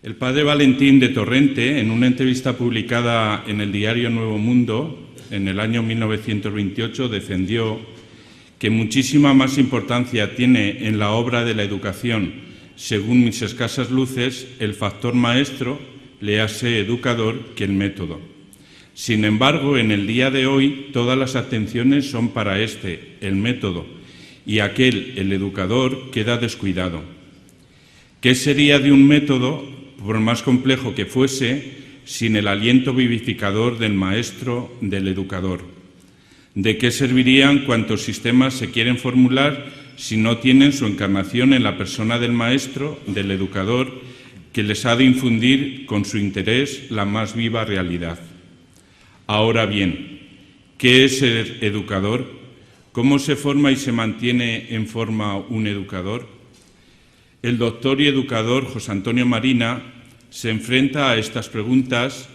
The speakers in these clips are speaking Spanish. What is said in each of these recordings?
El padre Valentín de Torrente, en una entrevista publicada en el diario Nuevo Mundo en el año 1928, defendió que muchísima más importancia tiene en la obra de la educación, según mis escasas luces, el factor maestro, léase educador, que el método. Sin embargo, en el día de hoy, todas las atenciones son para el método, y aquel, el educador, queda descuidado. ¿Qué sería de un método, por más complejo que fuese, sin el aliento vivificador del maestro, del educador? ¿De qué servirían cuantos sistemas se quieren formular si no tienen su encarnación en la persona del maestro, del educador, que les ha de infundir con su interés la más viva realidad? Ahora bien, ¿qué es ser educador? ¿Cómo se forma y se mantiene en forma un educador? El doctor y educador José Antonio Marina se enfrenta a estas preguntas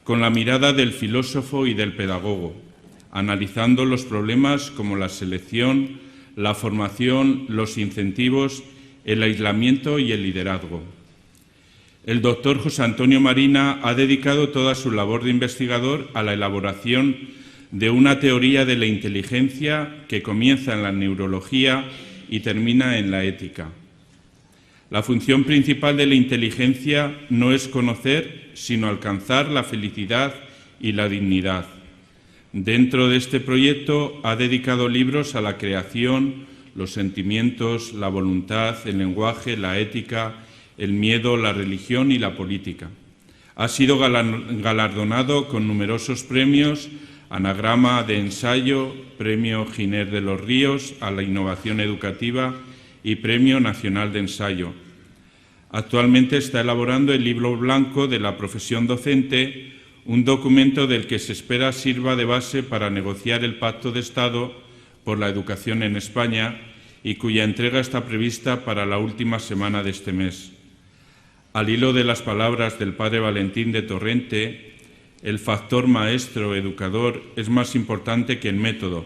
con la mirada del filósofo y del pedagogo, analizando los problemas como la selección, la formación, los incentivos, el aislamiento y el liderazgo. El doctor José Antonio Marina ha dedicado toda su labor de investigador a la elaboración de una teoría de la inteligencia que comienza en la neurología y termina en la ética. La función principal de la inteligencia no es conocer, sino alcanzar la felicidad y la dignidad. Dentro de este proyecto ha dedicado libros a la creación, los sentimientos, la voluntad, el lenguaje, la ética, el miedo, la religión y la política. Ha sido galardonado con numerosos premios, Anagrama de Ensayo, Premio Giner de los Ríos a la Innovación Educativa y Premio Nacional de Ensayo. Actualmente está elaborando el Libro Blanco de la Profesión Docente, un documento del que se espera sirva de base para negociar el Pacto de Estado por la Educación en España y cuya entrega está prevista para la última semana de este mes. Al hilo de las palabras del padre Valentín de Torrente, el factor maestro educador es más importante que el método,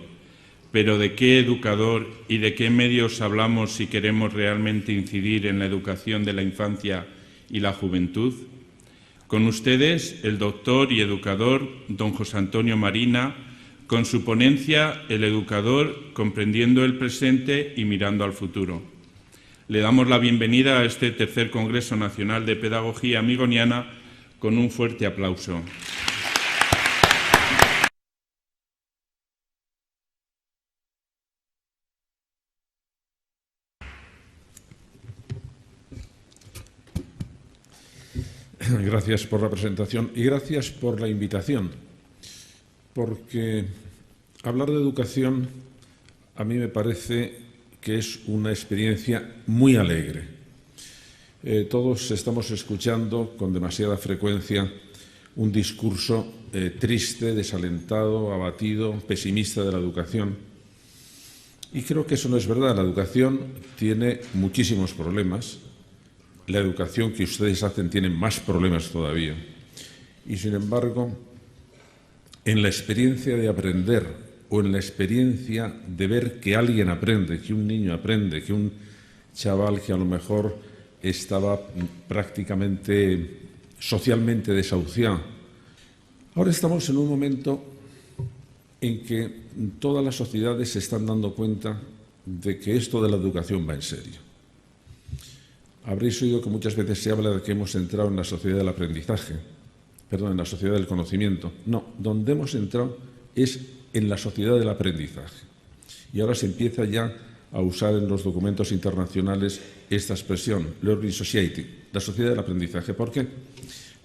pero ¿de qué educador y de qué medios hablamos si queremos realmente incidir en la educación de la infancia y la juventud? Con ustedes, el doctor y educador don José Antonio Marina, con su ponencia El educador, comprendiendo el presente y mirando al futuro. Le damos la bienvenida a este tercer Congreso Nacional de Pedagogía Amigoniana con un fuerte aplauso. Gracias por la presentación y gracias por la invitación, porque hablar de educación a mí me parece que es una experiencia muy alegre. Todos estamos escuchando con demasiada frecuencia un discurso triste, desalentado, abatido, pesimista de la educación. Y creo que eso no es verdad. La educación tiene muchísimos problemas. La educación que ustedes hacen tiene más problemas todavía. Y, sin embargo, en la experiencia de aprender o en la experiencia de ver que alguien aprende, que un niño aprende, que un chaval que a lo mejor estaba prácticamente socialmente desahuciado. Ahora estamos en un momento en que todas las sociedades se están dando cuenta de que esto de la educación va en serio. Habréis oído que muchas veces se habla de que hemos entrado en la sociedad del aprendizaje, en la sociedad del conocimiento. No, donde hemos entrado es en la sociedad del aprendizaje. Y ahora se empieza ya a usar en los documentos internacionales esta expresión, Learning Society, la sociedad del aprendizaje. ¿Por qué?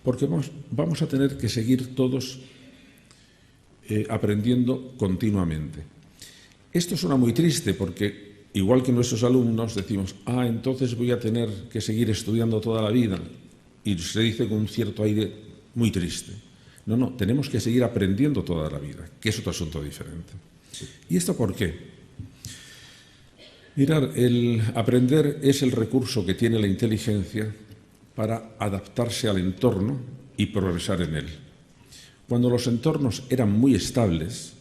Porque vamos a tener que seguir todos aprendiendo continuamente. Esto suena muy triste porque, igual que nuestros alumnos, decimos, entonces voy a tener que seguir estudiando toda la vida. Y se dice con un cierto aire muy triste. No, tenemos que seguir aprendiendo toda la vida, que es otro asunto diferente. ¿Y esto por qué? Mirad, el aprender es el recurso que tiene la inteligencia para adaptarse al entorno y progresar en él. Cuando los entornos eran muy estables,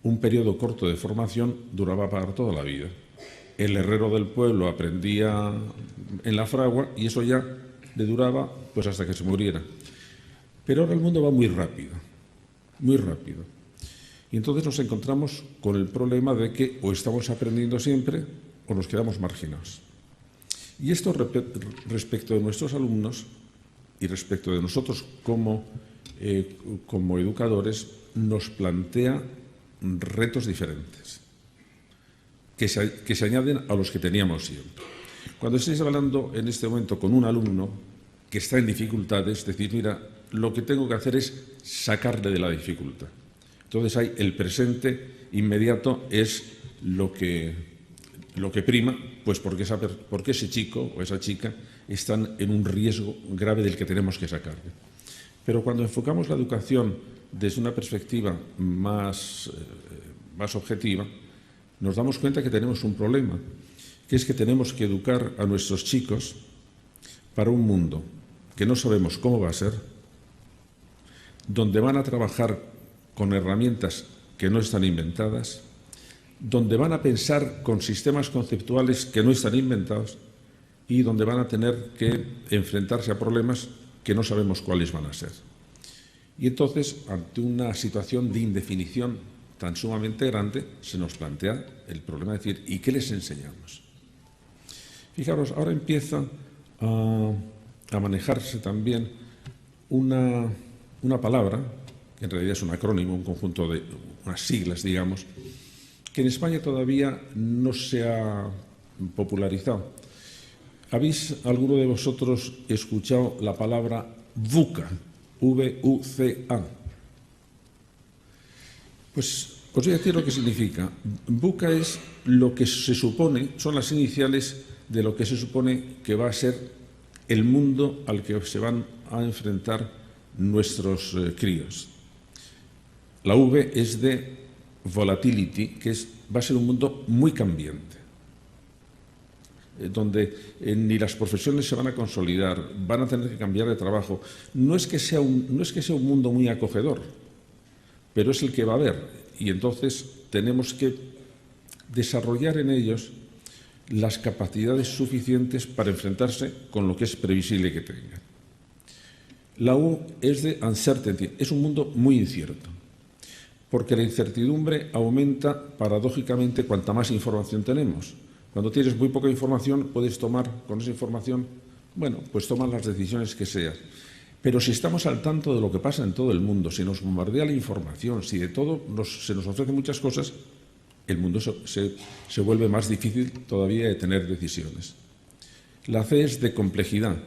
un periodo corto de formación duraba para toda la vida. El herrero del pueblo aprendía en la fragua y eso ya le duraba pues hasta que se muriera. Pero ahora el mundo va muy rápido, muy rápido. Y entonces nos encontramos con el problema de que o estamos aprendiendo siempre o nos quedamos marginados. Y esto respecto de nuestros alumnos y respecto de nosotros como educadores nos plantea retos diferentes que se añaden a los que teníamos siempre. Cuando estéis hablando en este momento con un alumno que está en dificultades, decir, mira, lo que tengo que hacer es sacarle de la dificultad. Entonces hay el presente inmediato es lo que prima, pues porque ese chico o esa chica están en un riesgo grave del que tenemos que sacarle. Pero cuando enfocamos la educación desde una perspectiva más objetiva, nos damos cuenta que tenemos un problema, que es que tenemos que educar a nuestros chicos para un mundo que no sabemos cómo va a ser, donde van a trabajar con herramientas que no están inventadas, donde van a pensar con sistemas conceptuales que no están inventados y donde van a tener que enfrentarse a problemas que no sabemos cuáles van a ser. Y entonces, ante una situación de indefinición tan sumamente grande, se nos plantea el problema de decir, ¿y qué les enseñamos? Fijaros, ahora empieza a manejarse también una palabra, que en realidad es un acrónimo, un conjunto de unas siglas, digamos, que en España todavía no se ha popularizado. ¿Habéis alguno de vosotros escuchado la palabra VUCA? V-U-C-A. Pues os voy a decir lo que significa. VUCA es lo que se supone, son las iniciales de lo que se supone que va a ser el mundo al que se van a enfrentar nuestros críos. La V es de volatility, que va a ser un mundo muy cambiante, donde ni las profesiones se van a consolidar, van a tener que cambiar de trabajo. No es que sea un mundo muy acogedor, pero es el que va a haber. Y entonces tenemos que desarrollar en ellos las capacidades suficientes para enfrentarse con lo que es previsible que tengan. La U es de uncertainty, es un mundo muy incierto, porque la incertidumbre aumenta paradójicamente cuanta más información tenemos. Cuando tienes muy poca información, puedes tomar con esa información, pues tomas las decisiones que sean. Pero si estamos al tanto de lo que pasa en todo el mundo, si nos bombardea la información, si de todo se nos ofrecen muchas cosas, el mundo se vuelve más difícil todavía de tener decisiones. La C es de complejidad.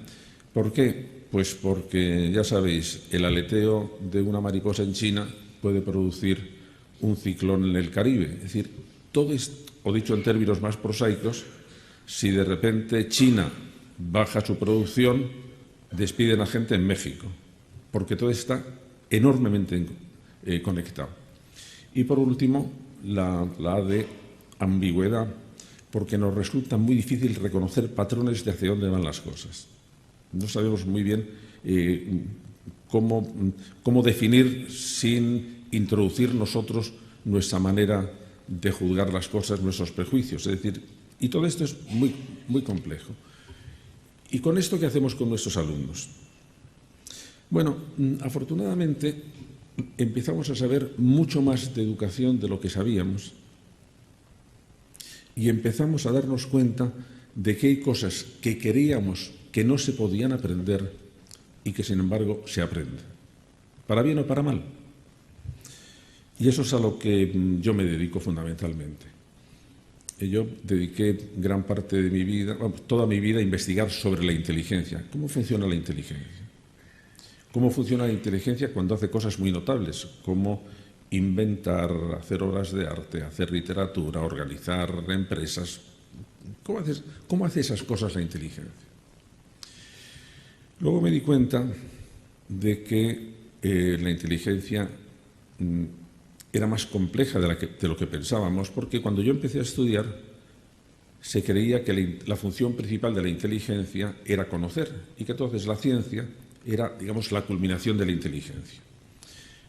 ¿Por qué? Pues porque, ya sabéis, el aleteo de una mariposa en China puede producir un ciclón en el Caribe. Es decir, todo esto, o dicho en términos más prosaicos, si de repente China baja su producción, despiden a gente en México, porque todo está enormemente conectado. Y por último, la A de ambigüedad, porque nos resulta muy difícil reconocer patrones de hacia dónde van las cosas. No sabemos muy bien cómo definir sin introducir nosotros nuestra manera de juzgar las cosas, nuestros prejuicios. Es decir, y todo esto es muy, muy complejo. ¿Y con esto qué hacemos con nuestros alumnos? Bueno, afortunadamente empezamos a saber mucho más de educación de lo que sabíamos y empezamos a darnos cuenta de que hay cosas que creíamos que no se podían aprender y que, sin embargo, se aprenden, para bien o para mal. Y eso es a lo que yo me dedico fundamentalmente. Yo dediqué gran parte de mi vida, toda mi vida, a investigar sobre la inteligencia. ¿Cómo funciona la inteligencia? ¿Cómo funciona la inteligencia cuando hace cosas muy notables, como inventar, hacer obras de arte, hacer literatura, organizar empresas? ¿Cómo hace esas cosas la inteligencia? Luego me di cuenta de que la inteligencia era más compleja de lo que pensábamos, porque cuando yo empecé a estudiar se creía que la función principal de la inteligencia era conocer y que entonces la ciencia era, digamos, la culminación de la inteligencia.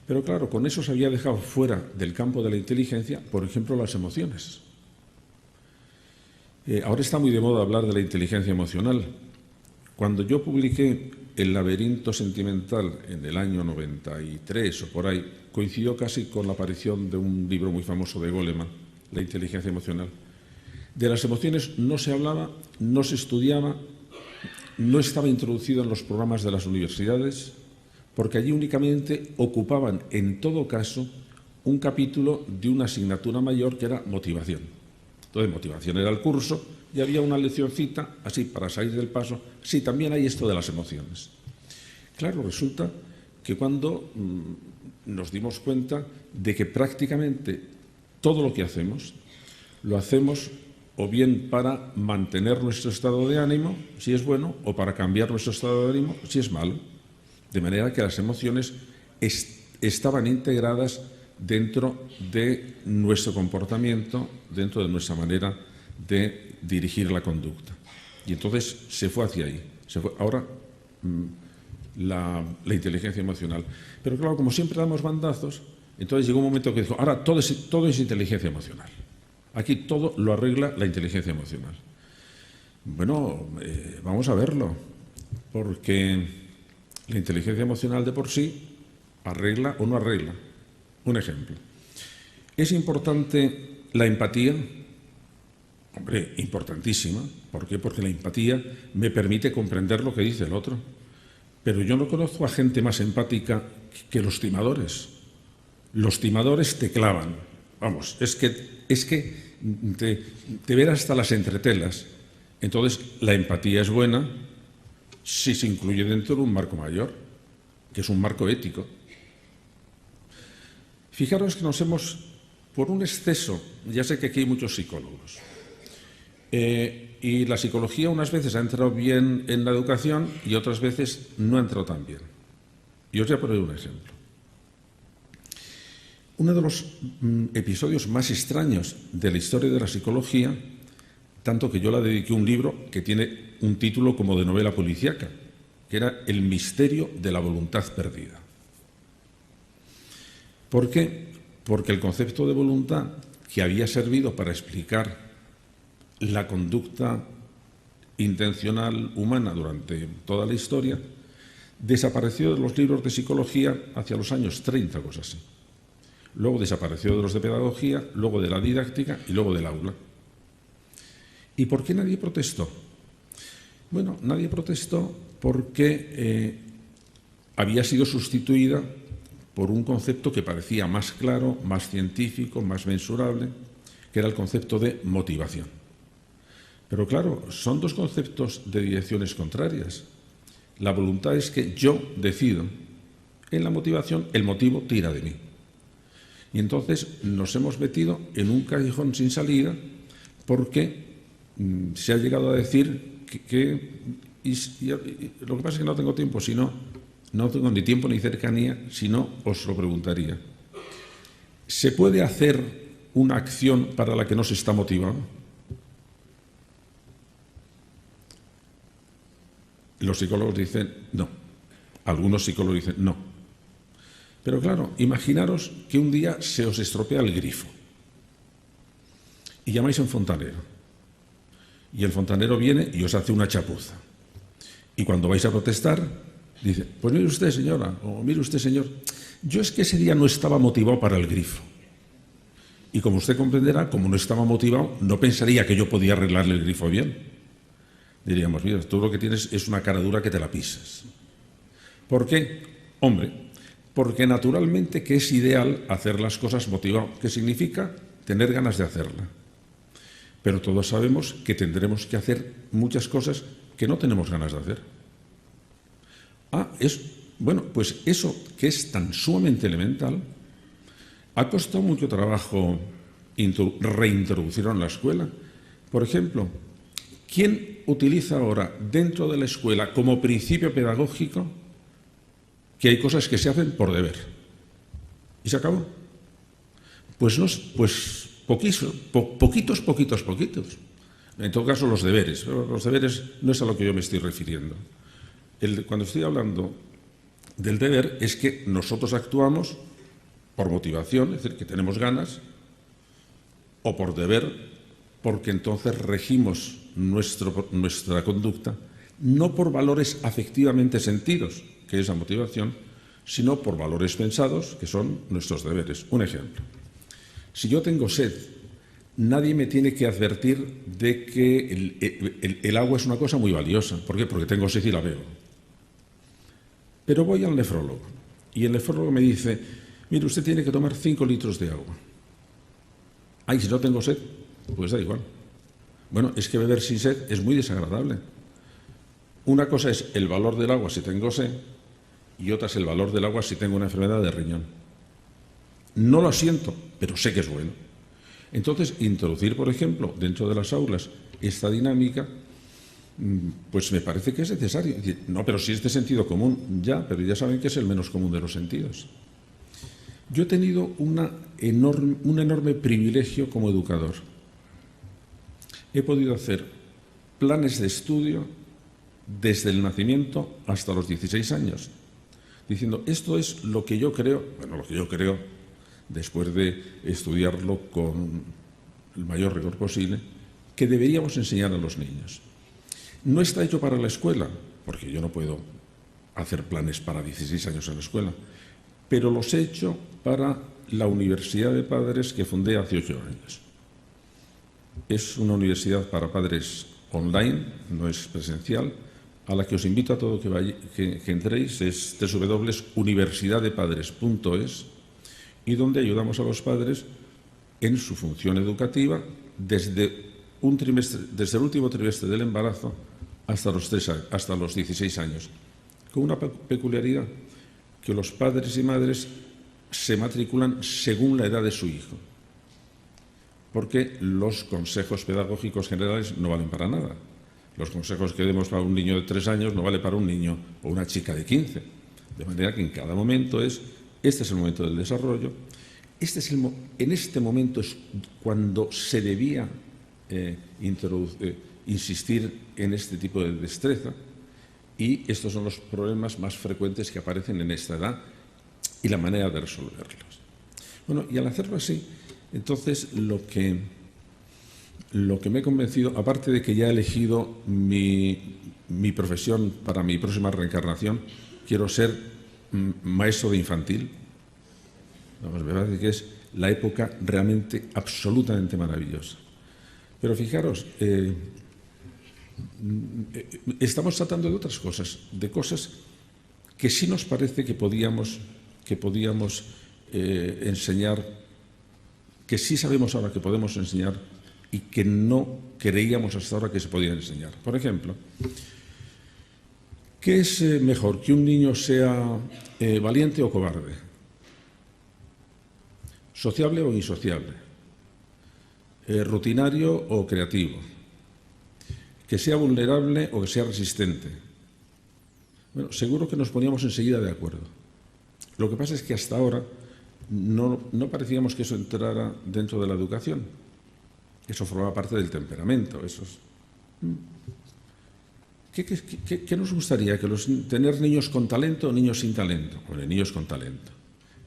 Pero claro, con eso se había dejado fuera del campo de la inteligencia, por ejemplo, las emociones. Ahora está muy de moda hablar de la inteligencia emocional, Cuando yo publiqué El laberinto sentimental en el año 93 o por ahí, coincidió casi con la aparición de un libro muy famoso de Goleman, La inteligencia emocional. De las emociones no se hablaba, no se estudiaba, no estaba introducido en los programas de las universidades, porque allí únicamente ocupaban, en todo caso, un capítulo de una asignatura mayor que era motivación. Entonces, motivación era el curso y había una leccioncita, así, para salir del paso. Sí, también hay esto de las emociones. Claro, resulta que cuando nos dimos cuenta de que prácticamente todo lo que hacemos, lo hacemos o bien para mantener nuestro estado de ánimo, si es bueno, o para cambiar nuestro estado de ánimo, si es malo. De manera que las emociones estaban integradas dentro de nuestro comportamiento, dentro de nuestra manera de dirigir la conducta. Y entonces se fue hacia ahí. Ahora la inteligencia emocional. Pero claro, como siempre damos bandazos, entonces llegó un momento que dijo, ahora todo es inteligencia emocional. Aquí todo lo arregla la inteligencia emocional. Bueno, vamos a verlo, porque la inteligencia emocional de por sí arregla o no arregla. Un ejemplo. ¿Es importante la empatía? Hombre, importantísima. ¿Por qué? Porque la empatía me permite comprender lo que dice el otro. Pero yo no conozco a gente más empática que los timadores. Los timadores te clavan. Vamos, es que te ven hasta las entretelas. Entonces, la empatía es buena si se incluye dentro de un marco mayor, que es un marco ético. Fijaros que nos hemos, por un exceso, ya sé que aquí hay muchos psicólogos, y la psicología unas veces ha entrado bien en la educación y otras veces no ha entrado tan bien. Y os voy a poner un ejemplo. Uno de los episodios más extraños de la historia de la psicología, tanto que yo la dediqué a un libro que tiene un título como de novela policíaca, que era El misterio de la voluntad perdida. ¿Por qué? Porque el concepto de voluntad, que había servido para explicar la conducta intencional humana durante toda la historia, desapareció de los libros de psicología hacia los años 30, cosas así. Luego desapareció de los de pedagogía, luego de la didáctica y luego del aula. ¿Y por qué nadie protestó? Bueno, nadie protestó porque había sido sustituida por un concepto que parecía más claro, más científico, más mensurable, que era el concepto de motivación. Pero claro, son dos conceptos de direcciones contrarias. La voluntad es que yo decido. En la motivación, el motivo tira de mí. Y entonces nos hemos metido en un callejón sin salida porque se ha llegado a decir y lo que pasa es que no tengo tiempo, no tengo ni tiempo ni cercanía, si no os lo preguntaría. ¿Se puede hacer una acción para la que no se está motivado? Los psicólogos dicen no. Algunos psicólogos dicen no. Pero claro, imaginaros que un día se os estropea el grifo y llamáis a un fontanero. Y el fontanero viene y os hace una chapuza. Y cuando vais a protestar, dice, pues mire usted, señora, o mire usted, señor, yo es que ese día no estaba motivado para el grifo. Y como usted comprenderá, como no estaba motivado, no pensaría que yo podía arreglarle el grifo bien. Diríamos, mira, tú lo que tienes es una cara dura que te la pisas. ¿Por qué? Hombre, porque naturalmente que es ideal hacer las cosas motivado, que significa tener ganas de hacerla. Pero todos sabemos que tendremos que hacer muchas cosas que no tenemos ganas de hacer. Bueno, pues eso que es tan sumamente elemental, ha costado mucho trabajo reintroducirlo en la escuela. Por ejemplo, ¿quién utiliza ahora dentro de la escuela como principio pedagógico que hay cosas que se hacen por deber? ¿Y se acabó? Pues poquitos. En todo caso, los deberes. Los deberes no es a lo que yo me estoy refiriendo. Cuando estoy hablando del deber es que nosotros actuamos por motivación, es decir, que tenemos ganas, o por deber, porque entonces regimos nuestra conducta no por valores afectivamente sentidos, que es la motivación, sino por valores pensados, que son nuestros deberes. Un ejemplo. Si yo tengo sed, nadie me tiene que advertir de que el agua es una cosa muy valiosa. ¿Por qué? Porque tengo sed y la bebo. Pero voy al nefrólogo y el nefrólogo me dice, mire, usted tiene que tomar 5 litros de agua. Ay, si no tengo sed, pues da igual. Bueno, es que beber sin sed es muy desagradable. Una cosa es el valor del agua si tengo sed y otra es el valor del agua si tengo una enfermedad de riñón. No lo siento, pero sé que es bueno. Entonces, introducir, por ejemplo, dentro de las aulas esta dinámica, pues me parece que es necesario. No, pero si es de sentido común, ya, pero ya saben que es el menos común de los sentidos. Yo he tenido un enorme privilegio como educador. He podido hacer planes de estudio desde el nacimiento hasta los 16 años, diciendo, esto es lo que yo creo, bueno, lo que yo creo, después de estudiarlo con el mayor rigor posible, que deberíamos enseñar a los niños. No está hecho para la escuela, porque yo no puedo hacer planes para 16 años en la escuela, pero los he hecho para la Universidad de Padres que fundé hace 8 años. Es una universidad para padres online, no es presencial, a la que os invito a todo que entréis, es www.universidadepadres.es, y donde ayudamos a los padres en su función educativa desde el último trimestre del embarazo hasta los 16 años, con una peculiaridad, que los padres y madres se matriculan según la edad de su hijo, porque los consejos pedagógicos generales no valen para nada. Los consejos que demos para un niño de 3 años no vale para un niño o una chica de 15. De manera que en cada momento este es el momento del desarrollo, en este momento es cuando se debía insistir en este tipo de destreza, y estos son los problemas más frecuentes que aparecen en esta edad y la manera de resolverlos. Bueno, y al hacerlo así, entonces lo que me he convencido, aparte de que ya he elegido mi profesión para mi próxima reencarnación, quiero ser maestro de infantil. Vamos, me parece que es la época realmente absolutamente maravillosa. Pero fijaros, estamos tratando de otras cosas, de cosas que sí nos parece que podíamos enseñar, que sí sabemos ahora que podemos enseñar y que no creíamos hasta ahora que se podían enseñar. Por ejemplo, ¿qué es mejor, que un niño sea valiente o cobarde? ¿Sociable o insociable? ¿Rutinario o creativo? ¿Que sea vulnerable o que sea resistente? Bueno, seguro que nos poníamos enseguida de acuerdo. Lo que pasa es que hasta ahora no parecíamos que eso entrara dentro de la educación. Eso formaba parte del temperamento. ¿Qué nos gustaría? ¿Tener niños con talento o niños sin talento? Bueno, niños con talento.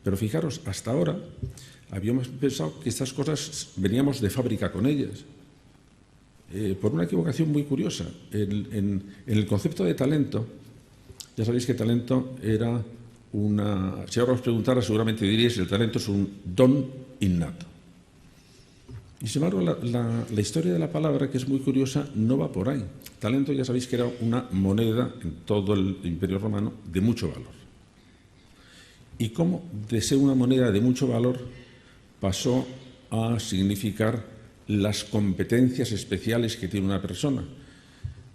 Pero fijaros, hasta ahora habíamos pensado que estas cosas veníamos de fábrica con ellas. Por una equivocación muy curiosa. En el concepto de talento, ya sabéis que talento era si ahora os preguntara, seguramente diríais que el talento es un don innato. Y sin embargo, la historia de la palabra, que es muy curiosa, no va por ahí. Talento, ya sabéis que era una moneda en todo el Imperio Romano de mucho valor. Y cómo de ser una moneda de mucho valor pasó a significar las competencias especiales que tiene una persona.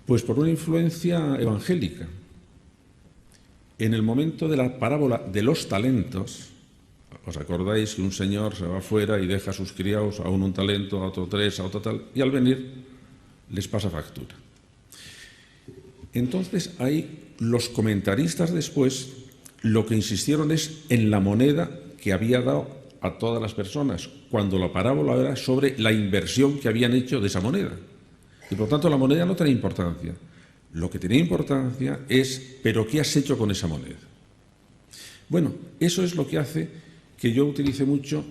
Pues por una influencia evangélica. En el momento de la parábola de los talentos, ¿os acordáis que un señor se va afuera y deja a sus criados, a uno un talento, a otro 3, a otro tal, y al venir les pasa factura? Entonces ahí los comentaristas después lo que insistieron es en la moneda que había dado a todas las personas, cuando la parábola era sobre la inversión que habían hecho de esa moneda. Y por tanto la moneda no tenía importancia. Lo que tenía importancia es, ¿pero qué has hecho con esa moneda? Bueno, eso es lo que hace que yo utilice mucho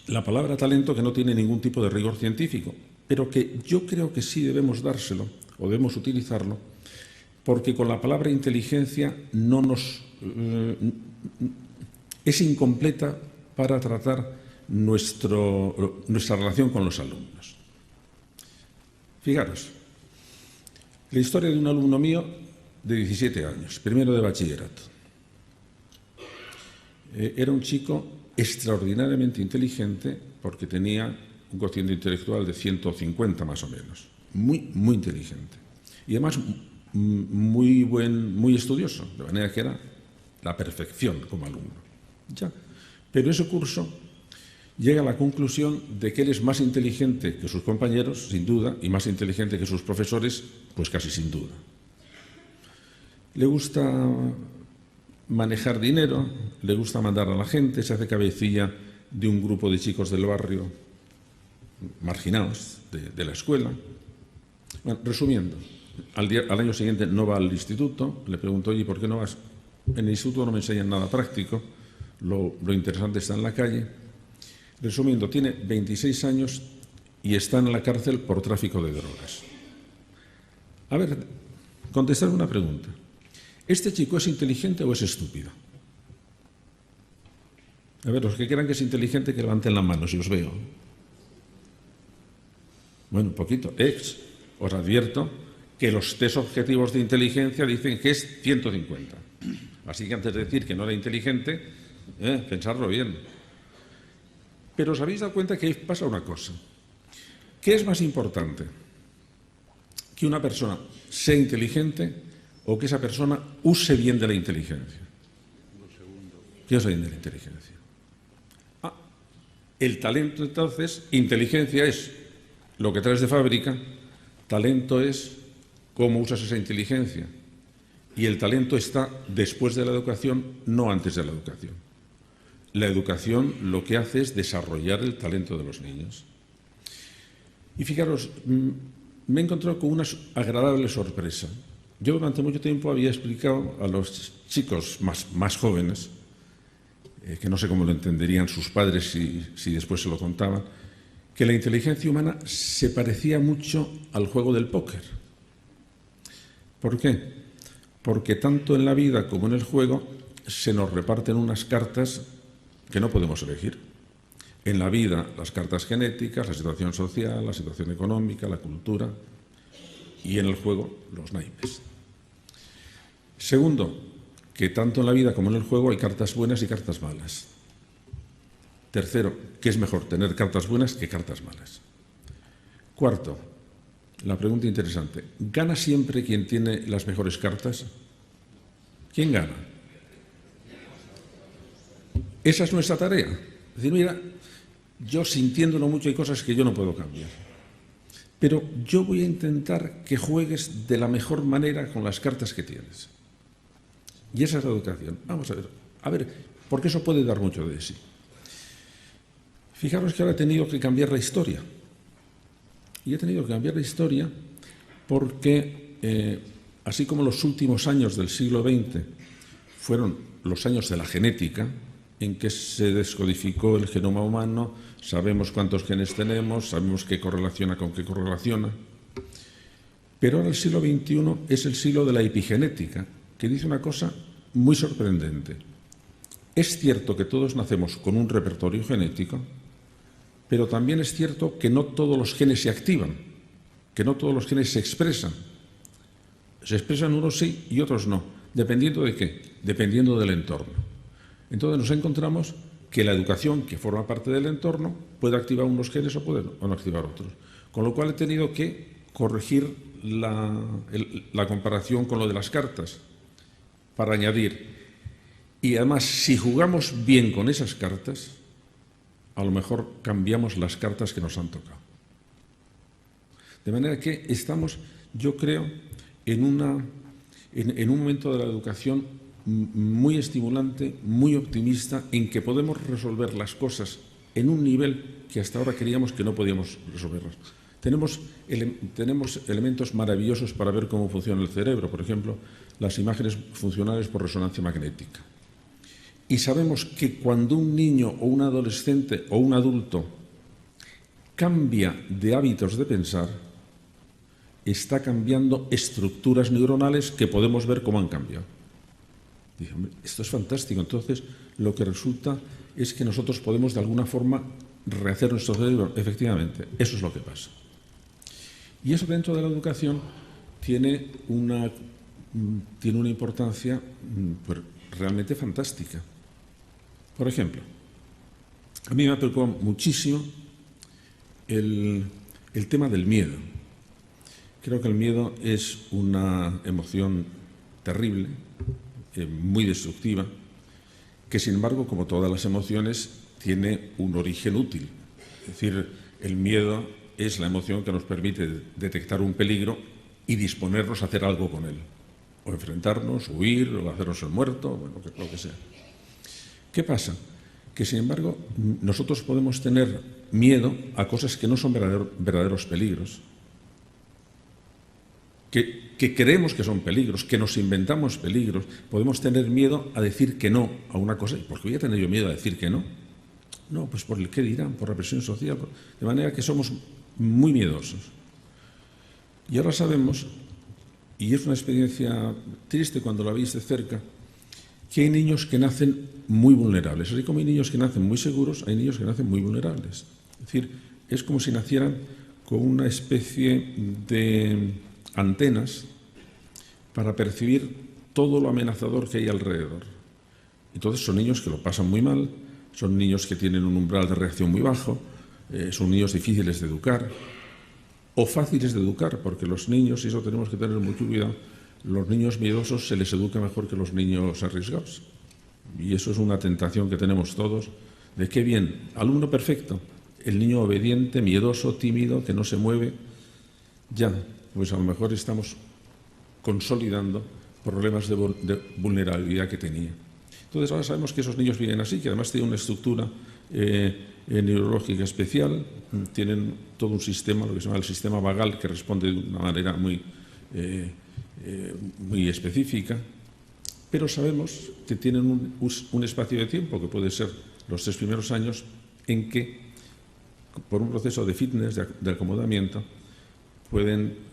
la palabra talento, que no tiene ningún tipo de rigor científico, pero que yo creo que sí debemos dárselo o debemos utilizarlo, porque con la palabra inteligencia es incompleta para tratar nuestra relación con los alumnos. Fijaros, la historia de un alumno mío de 17 años, primero de bachillerato. Era un chico extraordinariamente inteligente porque tenía un cociente intelectual de 150 más o menos. Muy, muy inteligente. Y además muy estudioso, de manera que era la perfección como alumno. Ya. Pero ese curso llega a la conclusión de que él es más inteligente que sus compañeros, sin duda, y más inteligente que sus profesores, pues casi sin duda. Le gusta manejar dinero, le gusta mandar a la gente, se hace cabecilla de un grupo de chicos del barrio marginados de la escuela. Bueno, resumiendo, al año siguiente no va al instituto, le pregunto, oye, ¿por qué no vas? En el instituto no me enseñan nada práctico, lo interesante está en la calle. Resumiendo, tiene 26 años y está en la cárcel por tráfico de drogas. A ver, contestad una pregunta. ¿Este chico es inteligente o es estúpido? A ver, los que crean que es inteligente, que levanten la mano, si os veo. Bueno, un poquito. Os advierto que los test objetivos de inteligencia dicen que es 150. Así que antes de decir que no era inteligente, pensarlo bien. Pero os habéis dado cuenta que ahí pasa una cosa. ¿Qué es más importante? ¿Que una persona sea inteligente o que esa persona use bien de la inteligencia? ¿Qué usa bien de la inteligencia? El talento, entonces, inteligencia es lo que traes de fábrica, talento es cómo usas esa inteligencia. Y el talento está después de la educación, no antes de la educación. La educación lo que hace es desarrollar el talento de los niños. Y fijaros, me he encontrado con una agradable sorpresa. Yo durante mucho tiempo había explicado a los chicos más jóvenes, que no sé cómo lo entenderían sus padres si después se lo contaban, que la inteligencia humana se parecía mucho al juego del póker. ¿Por qué? Porque tanto en la vida como en el juego se nos reparten unas cartas que no podemos elegir. En la vida, las cartas genéticas, la situación social, la situación económica, la cultura, y en el juego, los naipes. Segundo, que tanto en la vida como en el juego hay cartas buenas y cartas malas. Tercero, que es mejor tener cartas buenas que cartas malas. Cuarto, la pregunta interesante, ¿gana siempre quien tiene las mejores cartas? ¿Quién gana? Esa es nuestra tarea. Es decir, mira, yo sintiéndolo mucho hay cosas que yo no puedo cambiar. Pero yo voy a intentar que juegues de la mejor manera con las cartas que tienes. Y esa es la educación. Vamos a ver, porque eso puede dar mucho de sí. Fijaros que ahora he tenido que cambiar la historia. Y he tenido que cambiar la historia porque, así como los últimos años del siglo XX fueron los años de la genética, en que se descodificó el genoma humano, sabemos cuántos genes tenemos, sabemos qué correlaciona con qué correlaciona. Pero ahora el siglo XXI es el siglo de la epigenética, que dice una cosa muy sorprendente. Es cierto que todos nacemos con un repertorio genético, pero también es cierto que no todos los genes se activan, que no todos los genes se expresan. Se expresan unos sí y otros no. ¿Dependiendo de qué? Dependiendo del entorno. Entonces nos encontramos que la educación, que forma parte del entorno, puede activar unos genes o puede no activar otros. Con lo cual he tenido que corregir la comparación con lo de las cartas para añadir. Y además, si jugamos bien con esas cartas, a lo mejor cambiamos las cartas que nos han tocado. De manera que estamos, yo creo, en un momento de la educación muy estimulante, muy optimista, en que podemos resolver las cosas en un nivel que hasta ahora creíamos que no podíamos resolverlas. Tenemos elementos maravillosos para ver cómo funciona el cerebro, por ejemplo, las imágenes funcionales por resonancia magnética. Y sabemos que cuando un niño o un adolescente o un adulto cambia de hábitos de pensar, está cambiando estructuras neuronales que podemos ver cómo han cambiado. Dije, hombre, esto es fantástico. Entonces, lo que resulta es que nosotros podemos de alguna forma rehacer nuestro cerebro. Efectivamente, eso es lo que pasa. Y eso dentro de la educación tiene una importancia pues, realmente fantástica. Por ejemplo, a mí me ha preocupado muchísimo el tema del miedo. Creo que el miedo es una emoción terrible, muy destructiva, que sin embargo, como todas las emociones, tiene un origen útil. Es decir, el miedo es la emoción que nos permite detectar un peligro y disponernos a hacer algo con él. O enfrentarnos, huir, o hacernos el muerto, bueno, lo que sea. ¿Qué pasa? Que sin embargo, nosotros podemos tener miedo a cosas que no son verdaderos peligros. Que creemos que son peligros, que nos inventamos peligros. Podemos tener miedo a decir que no a una cosa. ¿Por qué voy a tener yo miedo a decir que no? No, pues por el qué dirán, por la presión social. De manera que somos muy miedosos. Y ahora sabemos, y es una experiencia triste cuando la veis de cerca, que hay niños que nacen muy vulnerables. Así como hay niños que nacen muy seguros, hay niños que nacen muy vulnerables. Es decir, es como si nacieran con una especie de antenas para percibir todo lo amenazador que hay alrededor. Entonces son niños que lo pasan muy mal, son niños que tienen un umbral de reacción muy bajo, son niños difíciles de educar o fáciles de educar, porque los niños, y eso tenemos que tener mucho cuidado, los niños miedosos se les educa mejor que los niños arriesgados. Y eso es una tentación que tenemos todos, de qué bien, alumno perfecto, el niño obediente, miedoso, tímido, que no se mueve, ya, pues a lo mejor estamos consolidando problemas de vulnerabilidad que tenía. Entonces ahora sabemos que esos niños vienen así, que además tienen una estructura neurológica especial, tienen todo un sistema, lo que se llama el sistema vagal, que responde de una manera muy específica, pero sabemos que tienen un espacio de tiempo, que puede ser los 3 primeros años, en que, por un proceso de fitness, de acomodamiento, pueden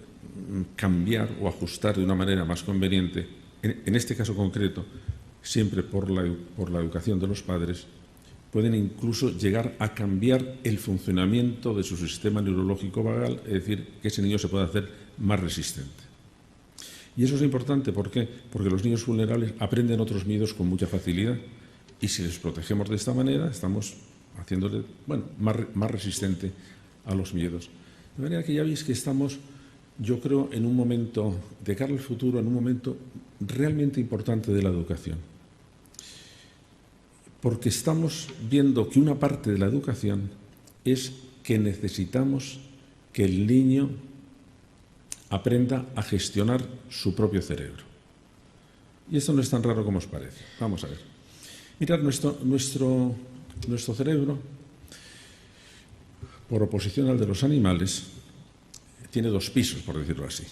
cambiar o ajustar de una manera más conveniente, en este caso concreto, siempre por la educación de los padres, pueden incluso llegar a cambiar el funcionamiento de su sistema neurológico vagal, es decir, que ese niño se pueda hacer más resistente. Y eso es importante, ¿por qué? Porque los niños vulnerables aprenden otros miedos con mucha facilidad y si les protegemos de esta manera, estamos haciéndole, más resistente a los miedos. De manera que ya veis que estamos, yo creo, en un momento, de cara al futuro, en un momento realmente importante de la educación. Porque estamos viendo que una parte de la educación es que necesitamos que el niño aprenda a gestionar su propio cerebro. Y esto no es tan raro como os parece. Vamos a ver. Mirad, nuestro cerebro, por oposición al de los animales, tiene 2 pisos, por decirlo así.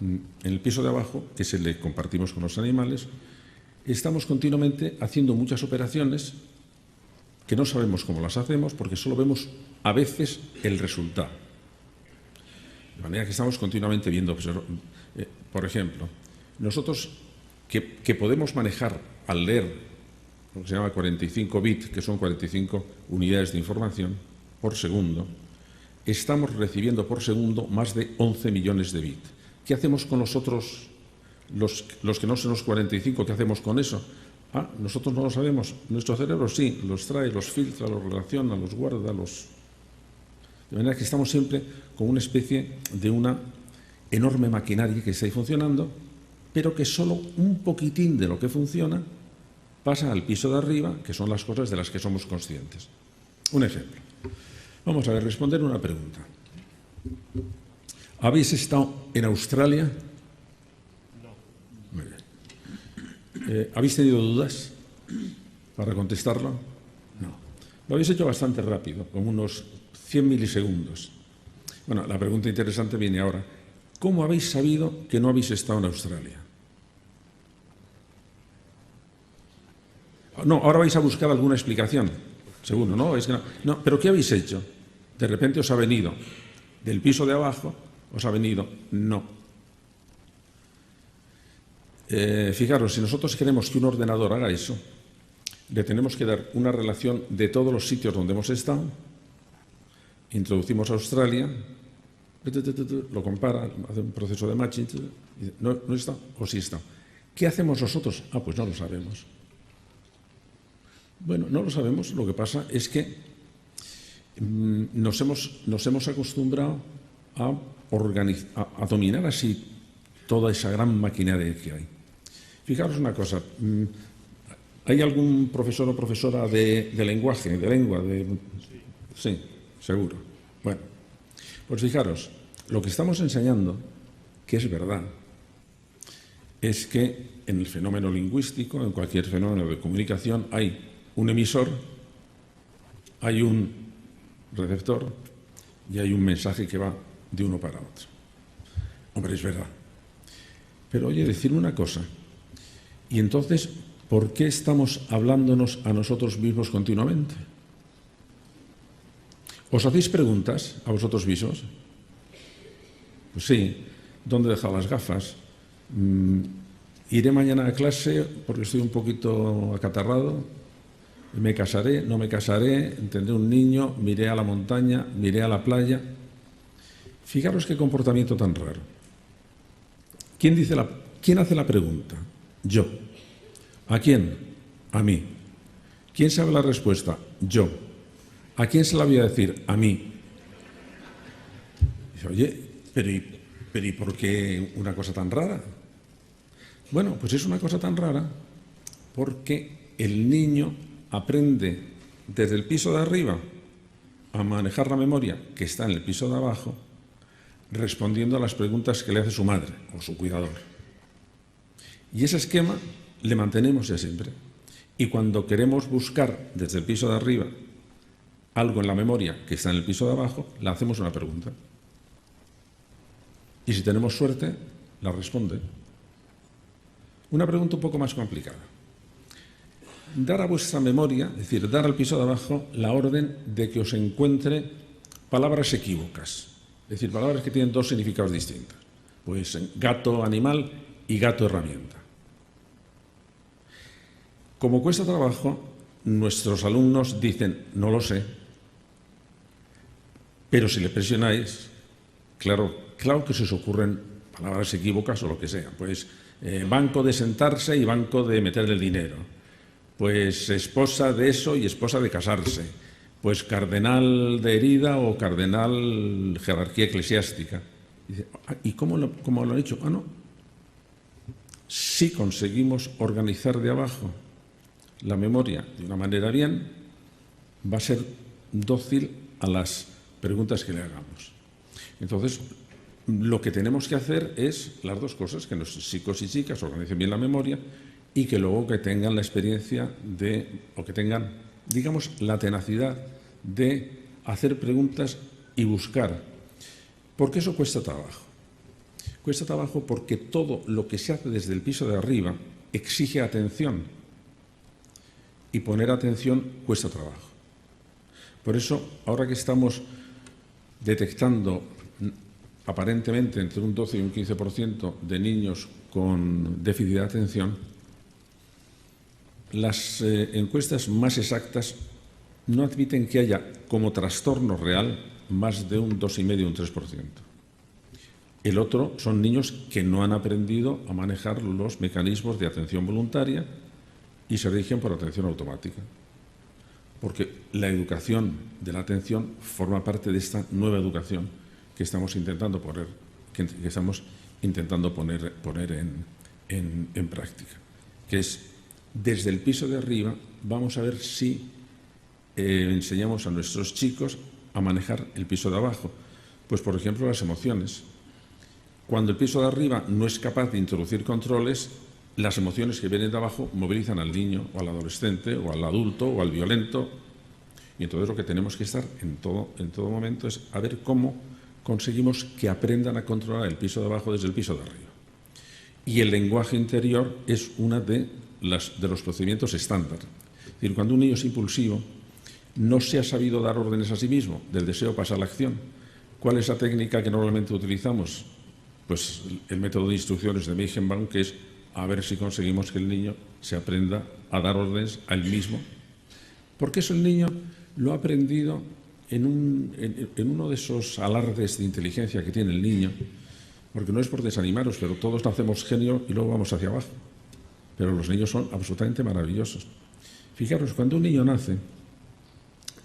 En el piso de abajo, que se le compartimos con los animales, estamos continuamente haciendo muchas operaciones que no sabemos cómo las hacemos porque solo vemos a veces el resultado. De manera que estamos continuamente viendo, por ejemplo, nosotros que podemos manejar al leer lo que se llama 45 bits, que son 45 unidades de información por segundo, estamos recibiendo por segundo más de 11 millones de bits. ¿Qué hacemos con los otros, los que no son los 45? ¿Qué hacemos con eso? Nosotros no lo sabemos. Nuestro cerebro sí, los trae, los filtra, los relaciona, los guarda, De manera que estamos siempre con una especie de una enorme maquinaria que está ahí funcionando, pero que solo un poquitín de lo que funciona pasa al piso de arriba, que son las cosas de las que somos conscientes. Un ejemplo. Vamos a ver, responder una pregunta. ¿Habéis estado en Australia? No. Muy bien. ¿Habéis tenido dudas para contestarlo? No. Lo habéis hecho bastante rápido, con unos 100 milisegundos. Bueno, la pregunta interesante viene ahora. ¿Cómo habéis sabido que no habéis estado en Australia? No, ahora vais a buscar alguna explicación, seguro, ¿no? No, pero ¿qué habéis hecho? De repente os ha venido del piso de abajo ¿Os ha venido? No. Fijaros, si nosotros queremos que un ordenador haga eso, le tenemos que dar una relación de todos los sitios donde hemos estado, introducimos Australia, lo compara, hace un proceso de matching, y dice, no está o sí está. ¿Qué hacemos nosotros? Pues no lo sabemos. Bueno, no lo sabemos, lo que pasa es que nos hemos acostumbrado a dominar así toda esa gran maquinaria que hay. Fijaros una cosa, ¿hay algún profesor o profesora de lenguaje, de lengua? Sí, seguro. Bueno, pues fijaros, lo que estamos enseñando, que es verdad, es que en el fenómeno lingüístico, en cualquier fenómeno de comunicación, hay un emisor, hay un receptor y hay un mensaje que va de uno para otro. Hombre, es verdad. Pero oye, decir una cosa, y entonces, ¿por qué estamos hablándonos a nosotros mismos continuamente? ¿Os hacéis preguntas a vosotros mismos? Pues sí, ¿dónde he dejado las gafas? ¿Iré mañana a clase porque estoy un poquito acatarrado? ¿Me casaré? ¿No me casaré? ¿Tendré un niño? ¿Miré a la montaña? ¿Miré a la playa? Fijaros qué comportamiento tan raro. ¿Quién hace la pregunta? Yo. ¿A quién? A mí. ¿Quién sabe la respuesta? Yo. ¿A quién se la voy a decir? A mí. Dice, oye, pero ¿y por qué una cosa tan rara? Bueno, pues es una cosa tan rara porque el niño aprende desde el piso de arriba a manejar la memoria que está en el piso de abajo, respondiendo a las preguntas que le hace su madre o su cuidador. Y ese esquema le mantenemos ya siempre. Y cuando queremos buscar desde el piso de arriba algo en la memoria que está en el piso de abajo, le hacemos una pregunta. Y si tenemos suerte, la responde. Una pregunta un poco más complicada. Dar a vuestra memoria, es decir, dar al piso de abajo la orden de que os encuentre palabras equívocas. Es decir, palabras que tienen dos significados distintos. Pues gato animal y gato herramienta. Como cuesta trabajo, nuestros alumnos dicen, no lo sé, pero si le presionáis, claro que se os ocurren palabras equívocas o lo que sea. Pues banco de sentarse y banco de meter el dinero. Pues esposa de eso y esposa de casarse. Pues cardenal de herida o cardenal jerarquía eclesiástica. ¿Y cómo lo han hecho? No. Si conseguimos organizar de abajo la memoria de una manera bien, va a ser dócil a las preguntas que le hagamos. Entonces, lo que tenemos que hacer es las dos cosas, que nuestros chicos y chicas organicen bien la memoria y que luego que tengan la experiencia o que tengan, digamos, la tenacidad de hacer preguntas y buscar. ¿Por qué eso cuesta trabajo? Cuesta trabajo porque todo lo que se hace desde el piso de arriba exige atención. Y poner atención cuesta trabajo. Por eso, ahora que estamos detectando aparentemente entre un 12 y un 15% de niños con déficit de atención, las encuestas más exactas no admiten que haya como trastorno real más de un 2,5 o un 3%. El otro son niños que no han aprendido a manejar los mecanismos de atención voluntaria y se rigen por atención automática. Porque la educación de la atención forma parte de esta nueva educación que estamos intentando poner en práctica. Que es, desde el piso de arriba, vamos a ver si enseñamos a nuestros chicos a manejar el piso de abajo. Pues, por ejemplo, las emociones. Cuando el piso de arriba no es capaz de introducir controles, las emociones que vienen de abajo movilizan al niño o al adolescente o al adulto o al violento. Y entonces lo que tenemos que estar en todo momento es a ver cómo conseguimos que aprendan a controlar el piso de abajo desde el piso de arriba. Y el lenguaje interior es uno de los procedimientos estándar. Es decir, cuando un niño es impulsivo, no se ha sabido dar órdenes a sí mismo, del deseo pasa a la acción. ¿Cuál es la técnica que normalmente utilizamos? Pues el método de instrucciones de Meijenbaum, que es a ver si conseguimos que el niño se aprenda a dar órdenes a él mismo. Porque eso el niño lo ha aprendido en uno de esos alardes de inteligencia que tiene el niño, porque no es por desanimaros, pero todos nacemos genio y luego vamos hacia abajo. Pero los niños son absolutamente maravillosos. Fijaros, cuando un niño nace,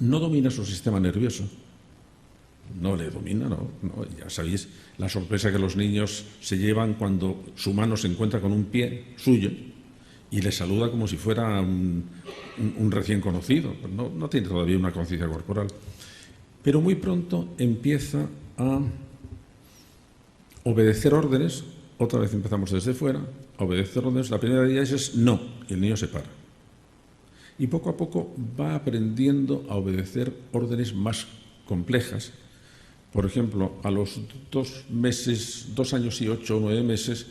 no domina su sistema nervioso. No le domina, no. Ya sabéis la sorpresa que los niños se llevan cuando su mano se encuentra con un pie suyo y le saluda como si fuera un recién conocido. No tiene todavía una conciencia corporal. Pero muy pronto empieza a obedecer órdenes. Otra vez empezamos desde fuera, a obedecer órdenes. La primera de ellas es no, y el niño se para. Y poco a poco va aprendiendo a obedecer órdenes más complejas. Por ejemplo, a los 2 años y 8 o 9 meses,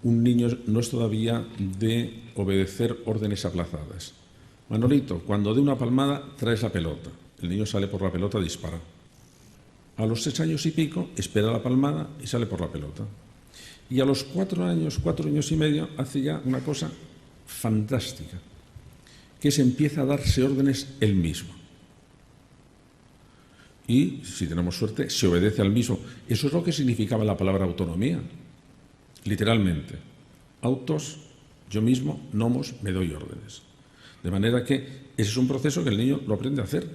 un niño no es todavía de obedecer órdenes aplazadas. Manolito, cuando dé una palmada, traes la pelota. El niño sale por la pelota, dispara. A los 6 años y pico, espera la palmada y sale por la pelota. Y a los 4 años y medio, hace ya una cosa fantástica, que es empieza a darse órdenes él mismo. Y, si tenemos suerte, se obedece al mismo. Eso es lo que significaba la palabra autonomía. Literalmente. Autos, yo mismo, nomos, me doy órdenes. De manera que ese es un proceso que el niño lo aprende a hacer.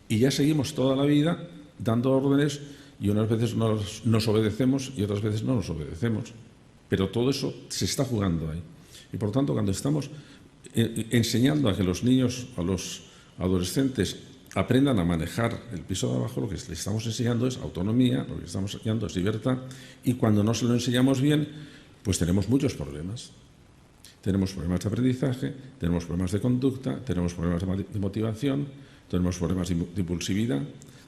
Y ya seguimos toda la vida dando órdenes y unas veces nos obedecemos y otras veces no nos obedecemos. Pero todo eso se está jugando ahí. Y por tanto, cuando estamos enseñando a que los niños, a los adolescentes, aprendan a manejar el piso de abajo, lo que les estamos enseñando es autonomía, lo que les estamos enseñando es libertad, y cuando no se lo enseñamos bien, pues tenemos muchos problemas. Tenemos problemas de aprendizaje, tenemos problemas de conducta, tenemos problemas de motivación, tenemos problemas de impulsividad,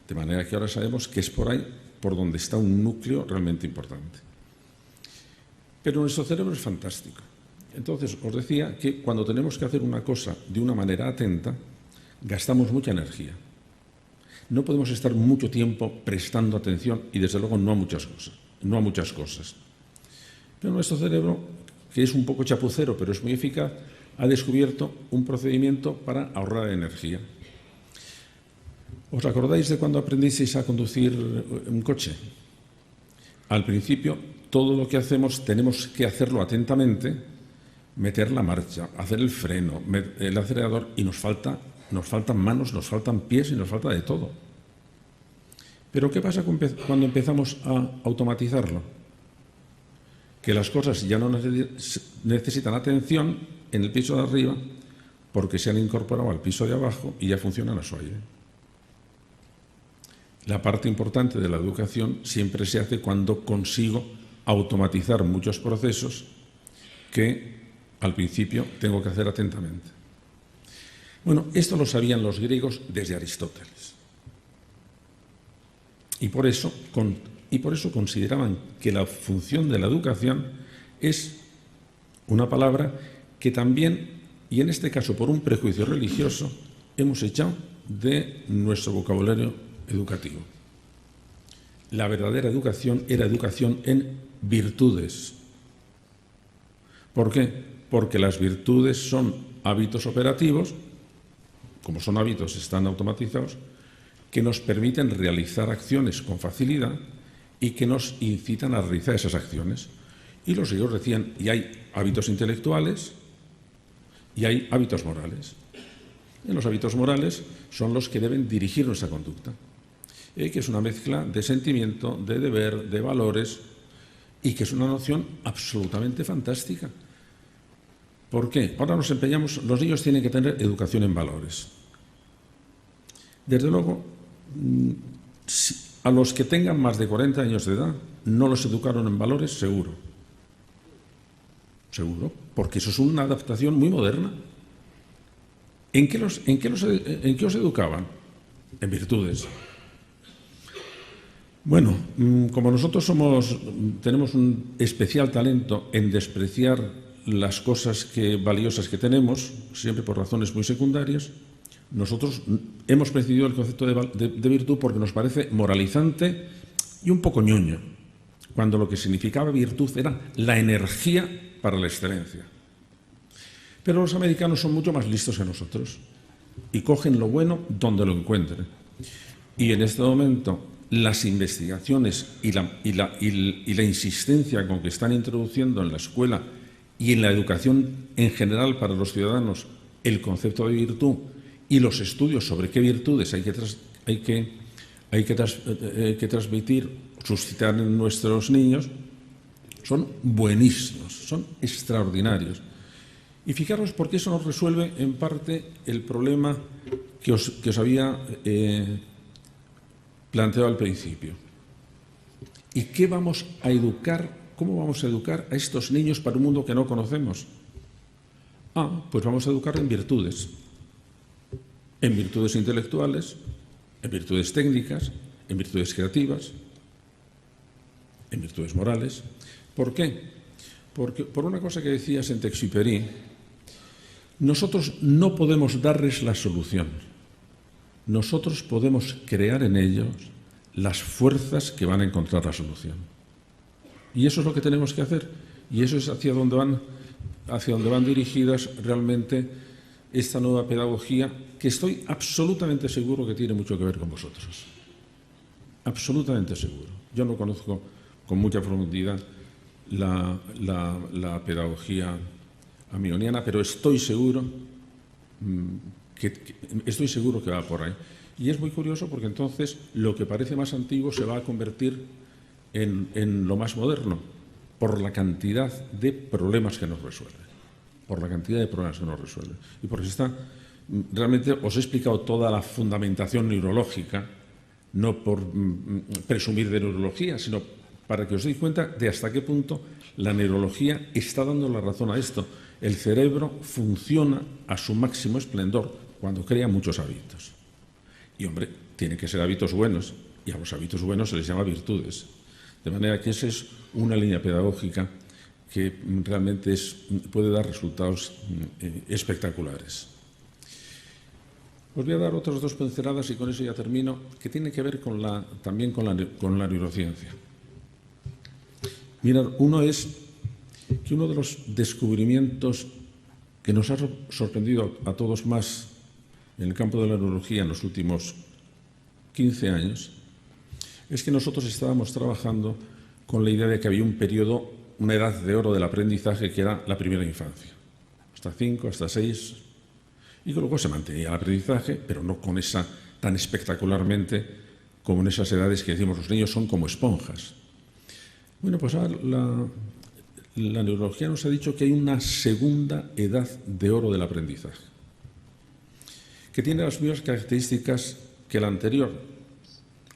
de manera que ahora sabemos que es por ahí por donde está un núcleo realmente importante. Pero nuestro cerebro es fantástico. Entonces, os decía que cuando tenemos que hacer una cosa de una manera atenta, gastamos mucha energía. No podemos estar mucho tiempo prestando atención y, desde luego, no a muchas cosas. Pero nuestro cerebro, que es un poco chapucero, pero es muy eficaz, ha descubierto un procedimiento para ahorrar energía. ¿Os acordáis de cuando aprendisteis a conducir un coche? Al principio, todo lo que hacemos tenemos que hacerlo atentamente, meter la marcha, hacer el freno, el acelerador, y nos faltan manos, nos faltan pies y nos falta de todo. Pero ¿qué pasa cuando empezamos a automatizarlo? Que las cosas ya no necesitan atención en el piso de arriba porque se han incorporado al piso de abajo y ya funcionan a su aire. La parte importante de la educación siempre se hace cuando consigo automatizar muchos procesos que al principio tengo que hacer atentamente. Bueno, esto lo sabían los griegos desde Aristóteles. Y por eso consideraban que la función de la educación es una palabra que también, y en este caso por un prejuicio religioso, hemos echado de nuestro vocabulario educativo. La verdadera educación era educación en virtudes. ¿Por qué? Porque las virtudes son hábitos operativos, como son hábitos, están automatizados, que nos permiten realizar acciones con facilidad y que nos incitan a realizar esas acciones. Y los griegos decían, y hay hábitos intelectuales y hay hábitos morales. Y los hábitos morales son los que deben dirigir nuestra conducta, que es una mezcla de sentimiento, de deber, de valores, y que es una noción absolutamente fantástica. ¿Por qué? Ahora nos empeñamos, los niños tienen que tener educación en valores. Desde luego, a los que tengan más de 40 años de edad, no los educaron en valores, seguro. Seguro, porque eso es una adaptación muy moderna. ¿En qué os educaban? En virtudes. Bueno, como nosotros tenemos un especial talento en despreciar las cosas valiosas que tenemos, siempre por razones muy secundarias, nosotros hemos presidido el concepto de virtud porque nos parece moralizante y un poco ñoño, cuando lo que significaba virtud era la energía para la excelencia. Pero los americanos son mucho más listos que nosotros y cogen lo bueno donde lo encuentren. Y en este momento las investigaciones y la insistencia con que están introduciendo en la escuela y en la educación en general para los ciudadanos el concepto de virtud y los estudios sobre qué virtudes hay que transmitir, suscitar en nuestros niños, son buenísimos, son extraordinarios. Y fijaros porque eso nos resuelve en parte el problema que os había planteado al principio. ¿Y qué vamos a educar? ¿Cómo vamos a educar a estos niños para un mundo que no conocemos? Pues vamos a educar en virtudes intelectuales, en virtudes técnicas, en virtudes creativas, en virtudes morales. ¿Por qué? Porque por una cosa que decía Saint-Exupéry, nosotros no podemos darles la solución. Nosotros podemos crear en ellos las fuerzas que van a encontrar la solución. Y eso es lo que tenemos que hacer. Y eso es hacia donde van dirigidas realmente esta nueva pedagogía, que estoy absolutamente seguro que tiene mucho que ver con vosotros. Absolutamente seguro. Yo no conozco con mucha profundidad la pedagogía amiloniana, pero estoy seguro que va por ahí. Y es muy curioso porque entonces lo que parece más antiguo se va a convertir en lo más moderno, por la cantidad de problemas que nos resuelve. Y porque realmente os he explicado toda la fundamentación neurológica, no por presumir de neurología, sino para que os deis cuenta de hasta qué punto la neurología está dando la razón a esto. El cerebro funciona a su máximo esplendor cuando crea muchos hábitos. Y, hombre, tienen que ser hábitos buenos, y a los hábitos buenos se les llama virtudes. De manera que esa es una línea pedagógica que realmente puede dar resultados espectaculares. Os voy a dar otras dos pinceladas y con eso ya termino, que tienen que ver también con la neurociencia. Mirad, uno es que uno de los descubrimientos que nos ha sorprendido a todos más en el campo de la neurología en los últimos 15 años es que nosotros estábamos trabajando con la idea de que había un periodo, una edad de oro del aprendizaje que era la primera infancia, hasta 5, hasta 6, y que luego se mantenía el aprendizaje, pero no con esa tan espectacularmente como en esas edades que decimos los niños son como esponjas. Bueno, pues ahora la neurología nos ha dicho que hay una segunda edad de oro del aprendizaje, que tiene las mismas características que la anterior.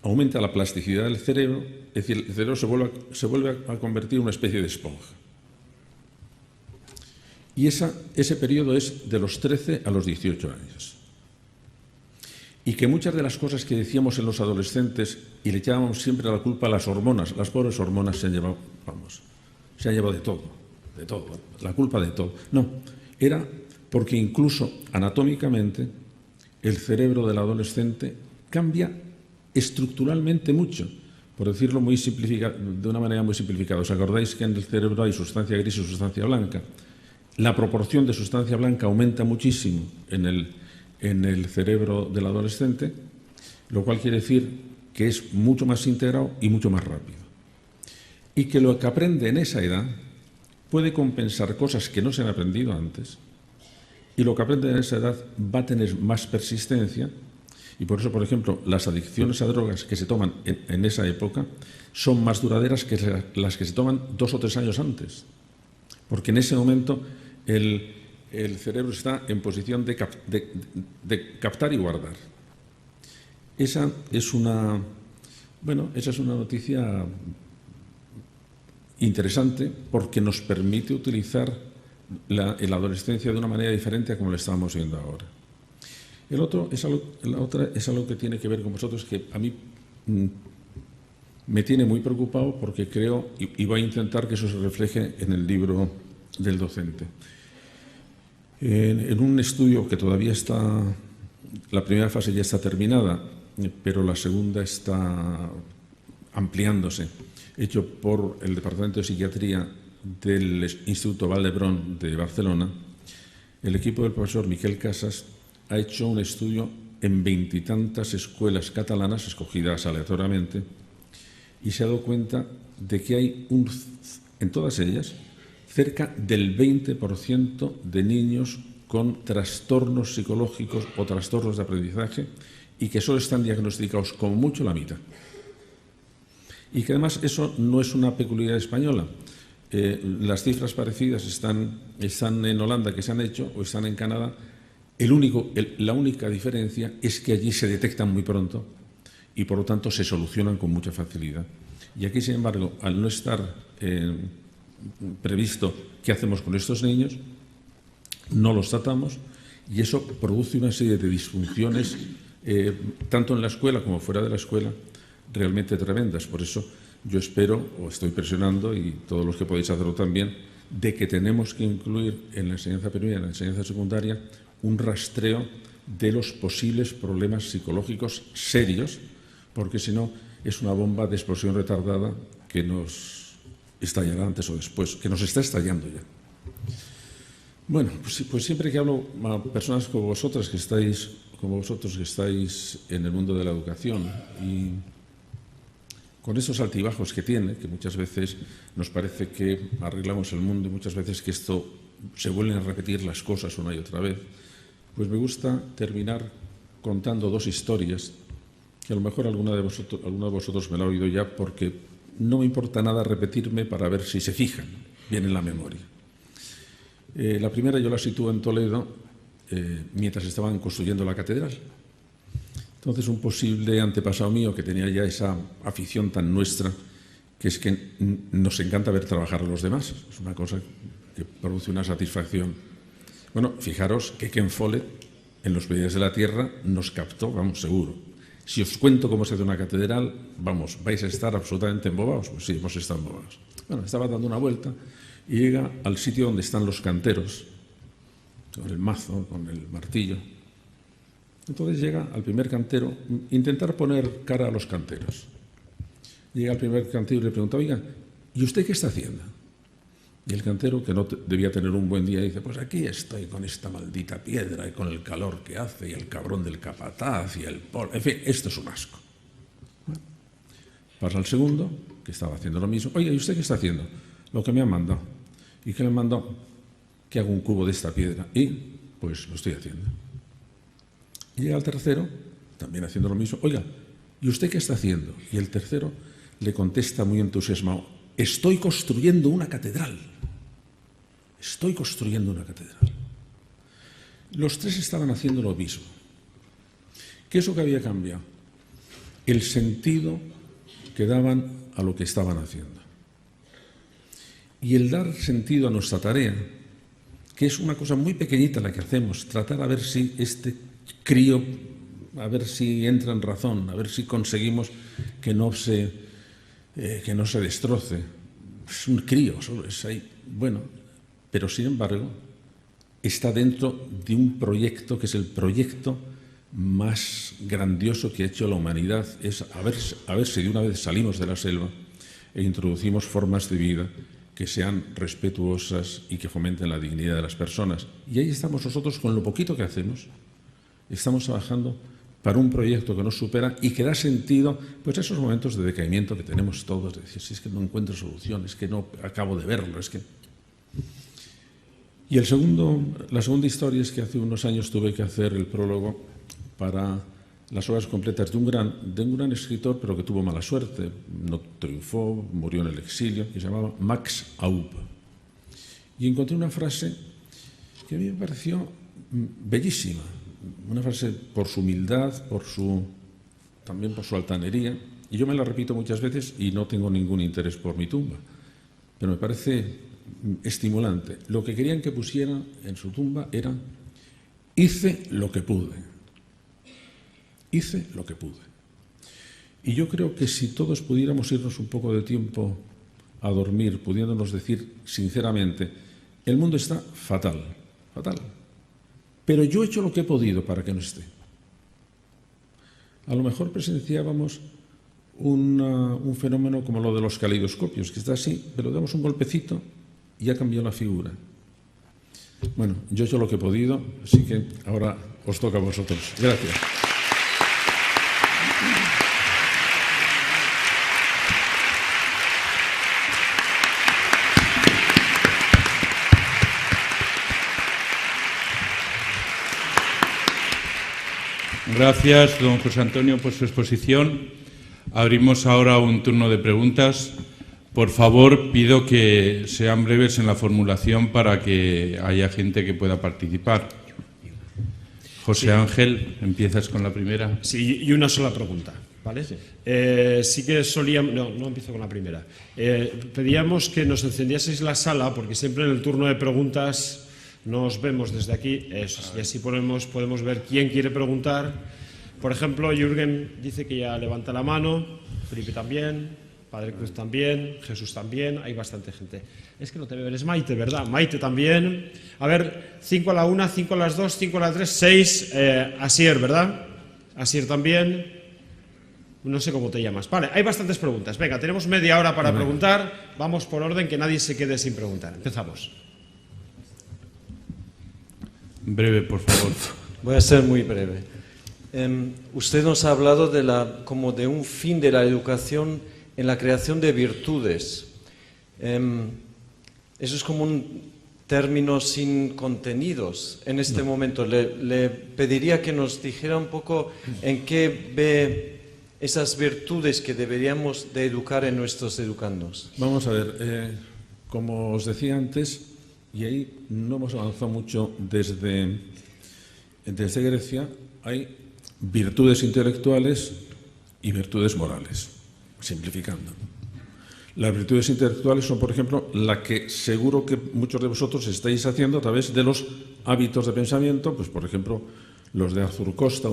Aumenta la plasticidad del cerebro, es decir, el cerebro se vuelve a convertir en una especie de esponja. Y ese periodo es de los 13 a los 18 años. Y que muchas de las cosas que decíamos en los adolescentes y le echábamos siempre la culpa a las hormonas, las pobres hormonas se han llevado de todo, la culpa de todo. No, era porque incluso anatómicamente el cerebro del adolescente cambia estructuralmente mucho, por decirlo de una manera muy simplificada. ¿Os acordáis que en el cerebro hay sustancia gris y sustancia blanca? La proporción de sustancia blanca aumenta muchísimo en el cerebro del adolescente, lo cual quiere decir que es mucho más integrado y mucho más rápido. Y que lo que aprende en esa edad puede compensar cosas que no se han aprendido antes, y lo que aprende en esa edad va a tener más persistencia, y por eso, por ejemplo, las adicciones a drogas que se toman en esa época son más duraderas que las que se toman 2 o 3 años antes, porque en ese momento el cerebro está en posición de captar y guardar. Esa es una noticia interesante porque nos permite utilizar la adolescencia de una manera diferente a como lo estamos viendo ahora. La otra es algo que tiene que ver con vosotros, que a mí me tiene muy preocupado porque creo, y voy a intentar que eso se refleje en el libro del docente. En un estudio que todavía la primera fase ya está terminada, pero la segunda está ampliándose, hecho por el Departamento de Psiquiatría del Instituto Vall d'Hebron de Barcelona, el equipo del profesor Miquel Casas ha hecho un estudio en 20 y tantas escuelas catalanas, escogidas aleatoriamente, y se ha dado cuenta de que hay, en todas ellas, cerca del 20% de niños con trastornos psicológicos o trastornos de aprendizaje y que solo están diagnosticados como mucho la mitad. Y que además eso no es una peculiaridad española. Las cifras parecidas están en Holanda, que se han hecho, o están en Canadá. La única diferencia es que allí se detectan muy pronto y por lo tanto se solucionan con mucha facilidad. Y aquí, sin embargo, al no estar previsto qué hacemos con estos niños, no los tratamos y eso produce una serie de disfunciones, tanto en la escuela como fuera de la escuela, realmente tremendas. Por eso yo espero, o estoy presionando, y todos los que podéis hacerlo también, de que tenemos que incluir en la enseñanza primaria y en la enseñanza secundaria un rastreo de los posibles problemas psicológicos serios, porque si no es una bomba de explosión retardada que nos estallará antes o después, que nos está estallando ya. Bueno, pues siempre que hablo a personas como vosotros que estáis en el mundo de la educación y con esos altibajos que tiene, que muchas veces nos parece que arreglamos el mundo y muchas veces que esto se vuelven a repetir las cosas una y otra vez, pues me gusta terminar contando dos historias que a lo mejor alguno de vosotros me lo ha oído ya, porque no me importa nada repetirme para ver si se fijan bien en la memoria. La primera yo la sitúo en Toledo mientras estaban construyendo la catedral. Entonces, un posible antepasado mío que tenía ya esa afición tan nuestra, que es que nos encanta ver trabajar a los demás. Es una cosa que produce una satisfacción. Bueno, fijaros que Ken Follett, en Los Pilares de la Tierra, nos captó, vamos, seguro. Si os cuento cómo se hace una catedral, vamos, vais a estar absolutamente embobados. Pues sí, hemos estado embobados. Bueno, estaba dando una vuelta y llega al sitio donde están los canteros, con el mazo, con el martillo. Entonces llega al primer cantero, intentar poner cara a los canteros. Llega al primer cantero y le pregunta, oiga, ¿y usted qué está haciendo? Y el cantero, que no debía tener un buen día, dice, pues aquí estoy con esta maldita piedra y con el calor que hace y el cabrón del capataz y el polvo. En fin, esto es un asco. Bueno, pasa al segundo, que estaba haciendo lo mismo. Oiga, ¿y usted qué está haciendo? Lo que me han mandado. ¿Y qué me han mandado? Que hago un cubo de esta piedra. Y, pues, lo estoy haciendo. Y llega el tercero, también haciendo lo mismo. Oiga, ¿y usted qué está haciendo? Y el tercero le contesta muy entusiasmado, estoy construyendo una catedral. Estoy construyendo una catedral. Los tres estaban haciendo lo mismo. ¿Qué es lo que había cambiado? El sentido que daban a lo que estaban haciendo. Y el dar sentido a nuestra tarea, que es una cosa muy pequeñita la que hacemos, tratar a ver si este crío, a ver si entra en razón, a ver si conseguimos que no se destroce. Es un crío, solo es ahí. Bueno, pero sin embargo está dentro de un proyecto que es el proyecto más grandioso que ha hecho la humanidad, es a ver si de una vez salimos de la selva e introducimos formas de vida que sean respetuosas y que fomenten la dignidad de las personas. Y ahí estamos nosotros con lo poquito que hacemos. Estamos trabajando para un proyecto que nos supera y que da sentido pues, a esos momentos de decaimiento que tenemos todos, de decir, si es que no encuentro solución, es que no acabo de verlo, es que... Y la segunda historia es que hace unos años tuve que hacer el prólogo para las obras completas de un gran escritor, pero que tuvo mala suerte, no triunfó, murió en el exilio, que se llamaba Max Aub. Y encontré una frase que a mí me pareció bellísima, una frase por su humildad, también por su altanería, y yo me la repito muchas veces y no tengo ningún interés por mi tumba, pero me parece estimulante. Lo que querían que pusiera en su tumba era hice lo que pude. Hice lo que pude. Y yo creo que si todos pudiéramos irnos un poco de tiempo a dormir, pudiéndonos decir sinceramente, el mundo está fatal, fatal. Pero yo he hecho lo que he podido para que no esté. A lo mejor presenciábamos un fenómeno como lo de los caleidoscopios, que está así, pero le damos un golpecito y ha cambiado la figura. Bueno, yo he hecho lo que he podido, así que ahora os toca a vosotros. Gracias. Gracias, don José Antonio, por su exposición. Abrimos ahora un turno de preguntas. Por favor, pido que sean breves en la formulación para que haya gente que pueda participar. José Ángel, empiezas con la primera. Sí, y una sola pregunta, ¿vale? Sí que solíamos... No empiezo con la primera. Pedíamos que nos encendiaseis la sala, porque siempre en el turno de preguntas nos vemos desde aquí, y así podemos ver quién quiere preguntar. Por ejemplo, Jürgen dice que ya levanta la mano, Felipe también, Padre Cruz también, Jesús también, hay bastante gente. Es que no te veo, eres Maite, ¿verdad? Maite también. A ver, 5 a la 1, 5 a las 2, 5 a las 3, 6, Asier, ¿verdad? Asier también. No sé cómo te llamas. Vale, hay bastantes preguntas. Venga, tenemos media hora para preguntar. Vamos por orden, que nadie se quede sin preguntar. Empezamos. Breve, por favor. Voy a ser muy breve. Usted nos ha hablado como de un fin de la educación en la creación de virtudes. Eso es como un término sin contenidos en este momento. Le pediría que nos dijera un poco en qué ve esas virtudes que deberíamos de educar en nuestros educandos. Vamos a ver, como os decía antes, y ahí no hemos avanzado mucho desde Grecia, hay virtudes intelectuales y virtudes morales, simplificando. Las virtudes intelectuales son, por ejemplo, la que seguro que muchos de vosotros estáis haciendo a través de los hábitos de pensamiento, pues por ejemplo, los de Arthur Costa,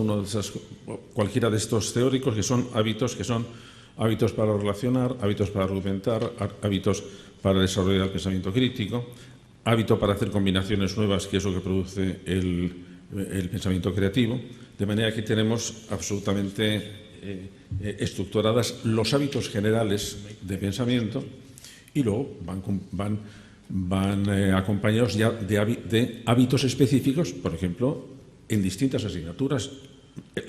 cualquiera de estos teóricos, que son hábitos para relacionar, hábitos para argumentar, hábitos para desarrollar el pensamiento crítico, hábito para hacer combinaciones nuevas, que es lo que produce el pensamiento creativo, de manera que tenemos absolutamente estructuradas los hábitos generales de pensamiento y luego van acompañados ya de hábitos específicos, por ejemplo, en distintas asignaturas.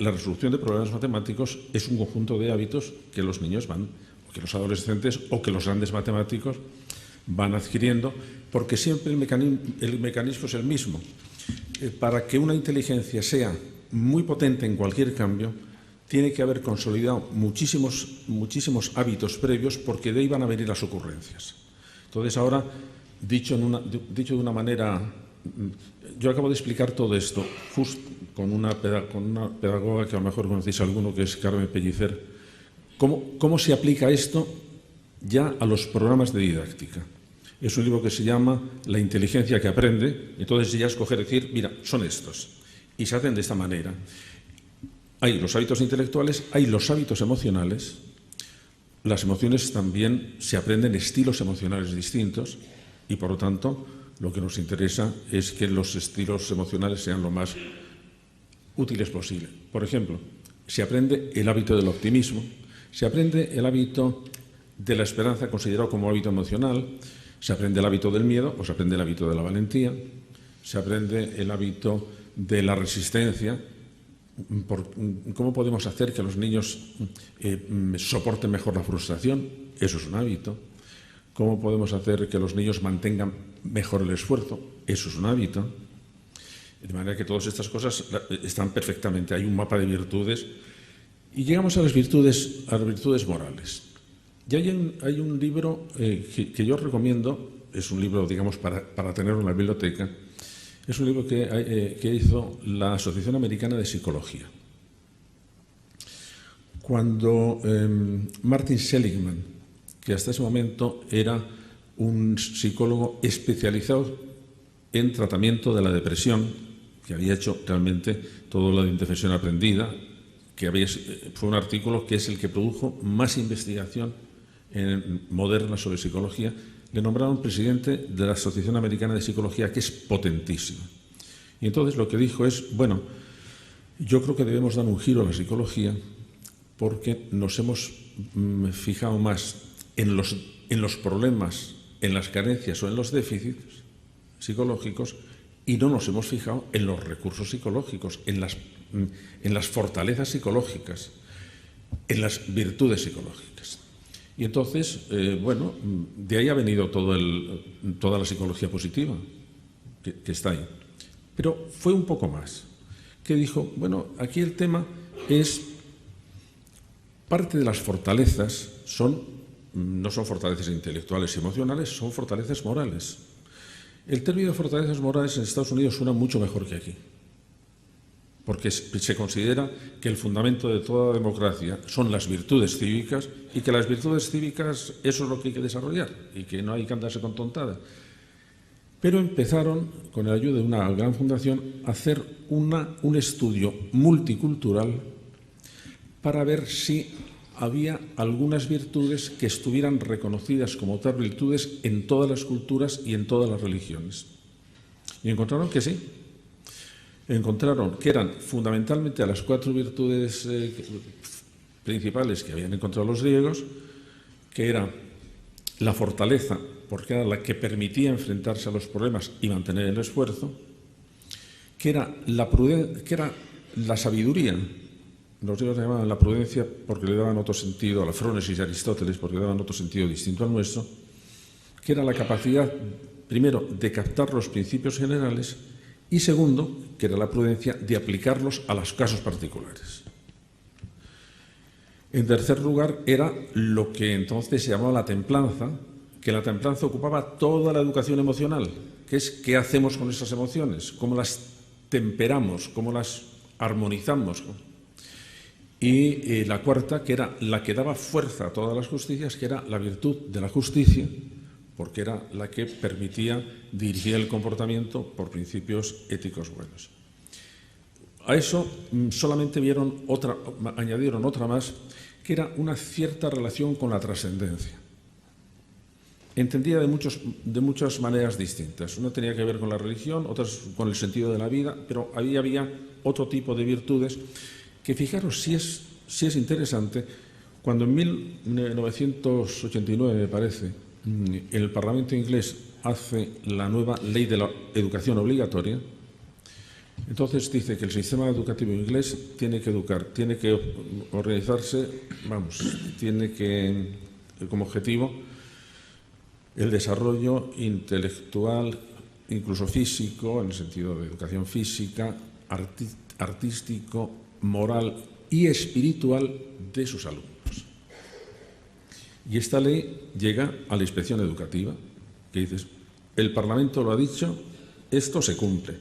La resolución de problemas matemáticos es un conjunto de hábitos que los niños o que los adolescentes o que los grandes matemáticos van adquiriendo, porque siempre el mecanismo es el mismo. Para que una inteligencia sea muy potente en cualquier cambio, tiene que haber consolidado muchísimos hábitos previos, porque de ahí van a venir las ocurrencias. Entonces, ahora, dicho de una manera, yo acabo de explicar todo esto justo con una pedagoga que a lo mejor conocéis alguno, que es Carmen Pellicer. ¿Cómo se aplica esto ya a los programas de didáctica? Es un libro que se llama La inteligencia que aprende. Entonces ya escoger, decir, mira, son estos. Y se hacen de esta manera. Hay los hábitos intelectuales, hay los hábitos emocionales. Las emociones también se aprenden estilos emocionales distintos y, por lo tanto, lo que nos interesa es que los estilos emocionales sean lo más útiles posible. Por ejemplo, se aprende el hábito del optimismo, se aprende el hábito de la esperanza, considerado como hábito emocional, se aprende el hábito del miedo o se aprende el hábito de la valentía, se aprende el hábito de la resistencia. ¿Cómo podemos hacer que los niños soporten mejor la frustración? Eso es un hábito. ¿Cómo podemos hacer que los niños mantengan mejor el esfuerzo? Eso es un hábito. De manera que todas estas cosas están perfectamente. Hay un mapa de virtudes. Y llegamos a las virtudes morales. Y hay un libro que yo recomiendo, es un libro, digamos, para tenerlo en la biblioteca. Es un libro que hizo la Asociación Americana de Psicología. Cuando Martin Seligman, que hasta ese momento era un psicólogo especializado en tratamiento de la depresión, que había hecho realmente toda la intervención aprendida, fue un artículo que es el que produjo más investigación moderna sobre psicología, le nombraron presidente de la Asociación Americana de Psicología, que es potentísima. Y entonces lo que dijo es, bueno, yo creo que debemos dar un giro a la psicología porque nos hemos fijado más en los problemas, en las carencias o en los déficits psicológicos, y no nos hemos fijado en los recursos psicológicos, en las fortalezas psicológicas, en las virtudes psicológicas. Y entonces, de ahí ha venido toda la psicología positiva que está ahí. Pero fue un poco más, que dijo, bueno, aquí el tema es, parte de las fortalezas no son fortalezas intelectuales y emocionales, son fortalezas morales. El término de fortalezas morales en Estados Unidos suena mucho mejor que aquí, porque se considera que el fundamento de toda democracia son las virtudes cívicas, y que las virtudes cívicas, eso es lo que hay que desarrollar, y que no hay que andarse con tontadas. Pero empezaron, con la ayuda de una gran fundación, a hacer un estudio multicultural para ver si había algunas virtudes que estuvieran reconocidas como tal virtudes en todas las culturas y en todas las religiones. Y encontraron que sí. Encontraron que eran fundamentalmente las 4 virtudes principales que habían encontrado los griegos, que era la fortaleza, porque era la que permitía enfrentarse a los problemas y mantener el esfuerzo, que era la sabiduría. Los griegos llamaban la prudencia porque le daban otro sentido a la frónesis de Aristóteles, porque le daban otro sentido distinto al nuestro, que era la capacidad, primero, de captar los principios generales, y segundo, que era la prudencia de aplicarlos a los casos particulares. En tercer lugar, era lo que entonces se llamaba la templanza, que la templanza ocupaba toda la educación emocional, que es qué hacemos con esas emociones, cómo las temperamos, cómo las armonizamos. Y la cuarta, que era la que daba fuerza a todas las justicias, que era la virtud de la justicia, porque era la que permitía dirigir el comportamiento por principios éticos buenos. A eso solamente añadieron otra más, que era una cierta relación con la trascendencia. Entendida de muchas maneras distintas. Una tenía que ver con la religión, otras con el sentido de la vida, pero ahí había otro tipo de virtudes que, fijaros, sí es interesante. Cuando en 1989, me parece, el Parlamento inglés hace la nueva ley de la educación obligatoria, entonces dice que el sistema educativo inglés tiene que organizarse, tiene que, como objetivo, el desarrollo intelectual, incluso físico, en el sentido de educación física, artístico, moral y espiritual de sus alumnos. Y esta ley llega a la inspección educativa, que dices, el Parlamento lo ha dicho, esto se cumple,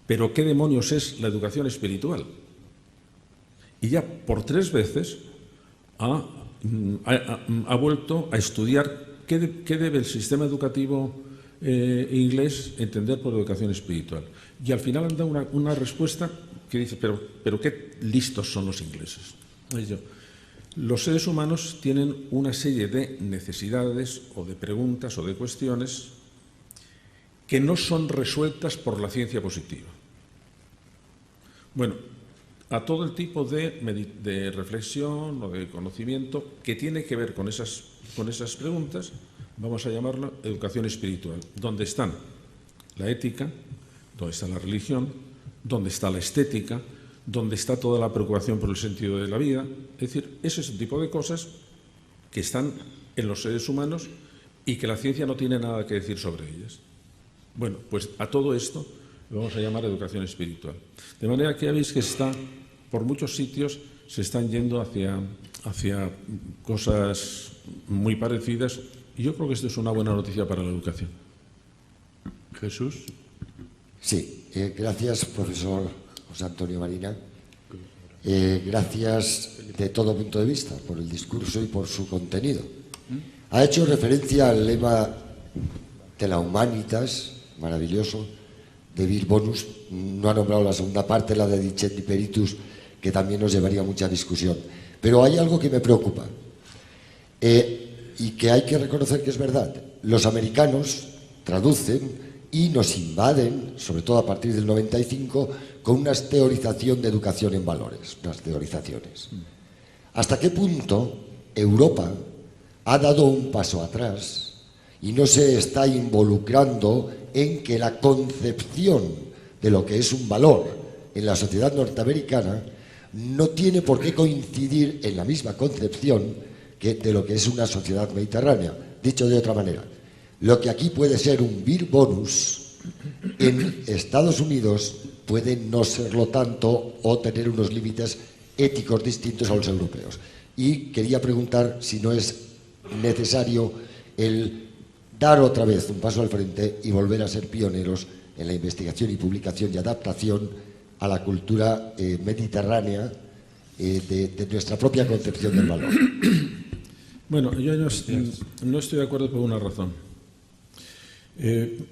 pero ¿qué demonios es la educación espiritual? Y ya por 3 veces ha vuelto a estudiar qué debe el sistema educativo inglés entender por educación espiritual. Y al final han dado una respuesta que dice, pero qué listos son los ingleses. Los seres humanos tienen una serie de necesidades o de preguntas o de cuestiones que no son resueltas por la ciencia positiva. Bueno, a todo el tipo de reflexión o de conocimiento que tiene que ver con esas preguntas, vamos a llamarlo educación espiritual, donde están la ética, donde está la religión, donde está la estética, donde está toda la preocupación por el sentido de la vida. Es decir, ese es el tipo de cosas que están en los seres humanos y que la ciencia no tiene nada que decir sobre ellas. Bueno, pues a todo esto lo vamos a llamar educación espiritual. De manera que ya veis que por muchos sitios se están yendo hacia cosas muy parecidas, y yo creo que esto es una buena noticia para la educación. Jesús. Sí, gracias, profesor José Antonio Marina. Gracias de todo punto de vista, por el discurso y por su contenido. Ha hecho referencia al lema de la Humanitas, maravilloso, de Vir Bonus. No ha nombrado la segunda parte, la de Dicendi Peritus, que también nos llevaría a mucha discusión. Pero hay algo que me preocupa y que hay que reconocer que es verdad. Los americanos traducen y nos invaden, sobre todo a partir del 95, con una teorización de educación en valores, unas teorizaciones. ¿Hasta qué punto Europa ha dado un paso atrás y no se está involucrando en que la concepción de lo que es un valor en la sociedad norteamericana no tiene por qué coincidir en la misma concepción que de lo que es una sociedad mediterránea? Dicho de otra manera, lo que aquí puede ser un beer bonus, en Estados Unidos puede no serlo tanto o tener unos límites éticos distintos a los europeos. Y quería preguntar si no es necesario el dar otra vez un paso al frente y volver a ser pioneros en la investigación y publicación y adaptación a la cultura mediterránea de nuestra propia concepción del valor. Bueno, yo no estoy de acuerdo por una razón.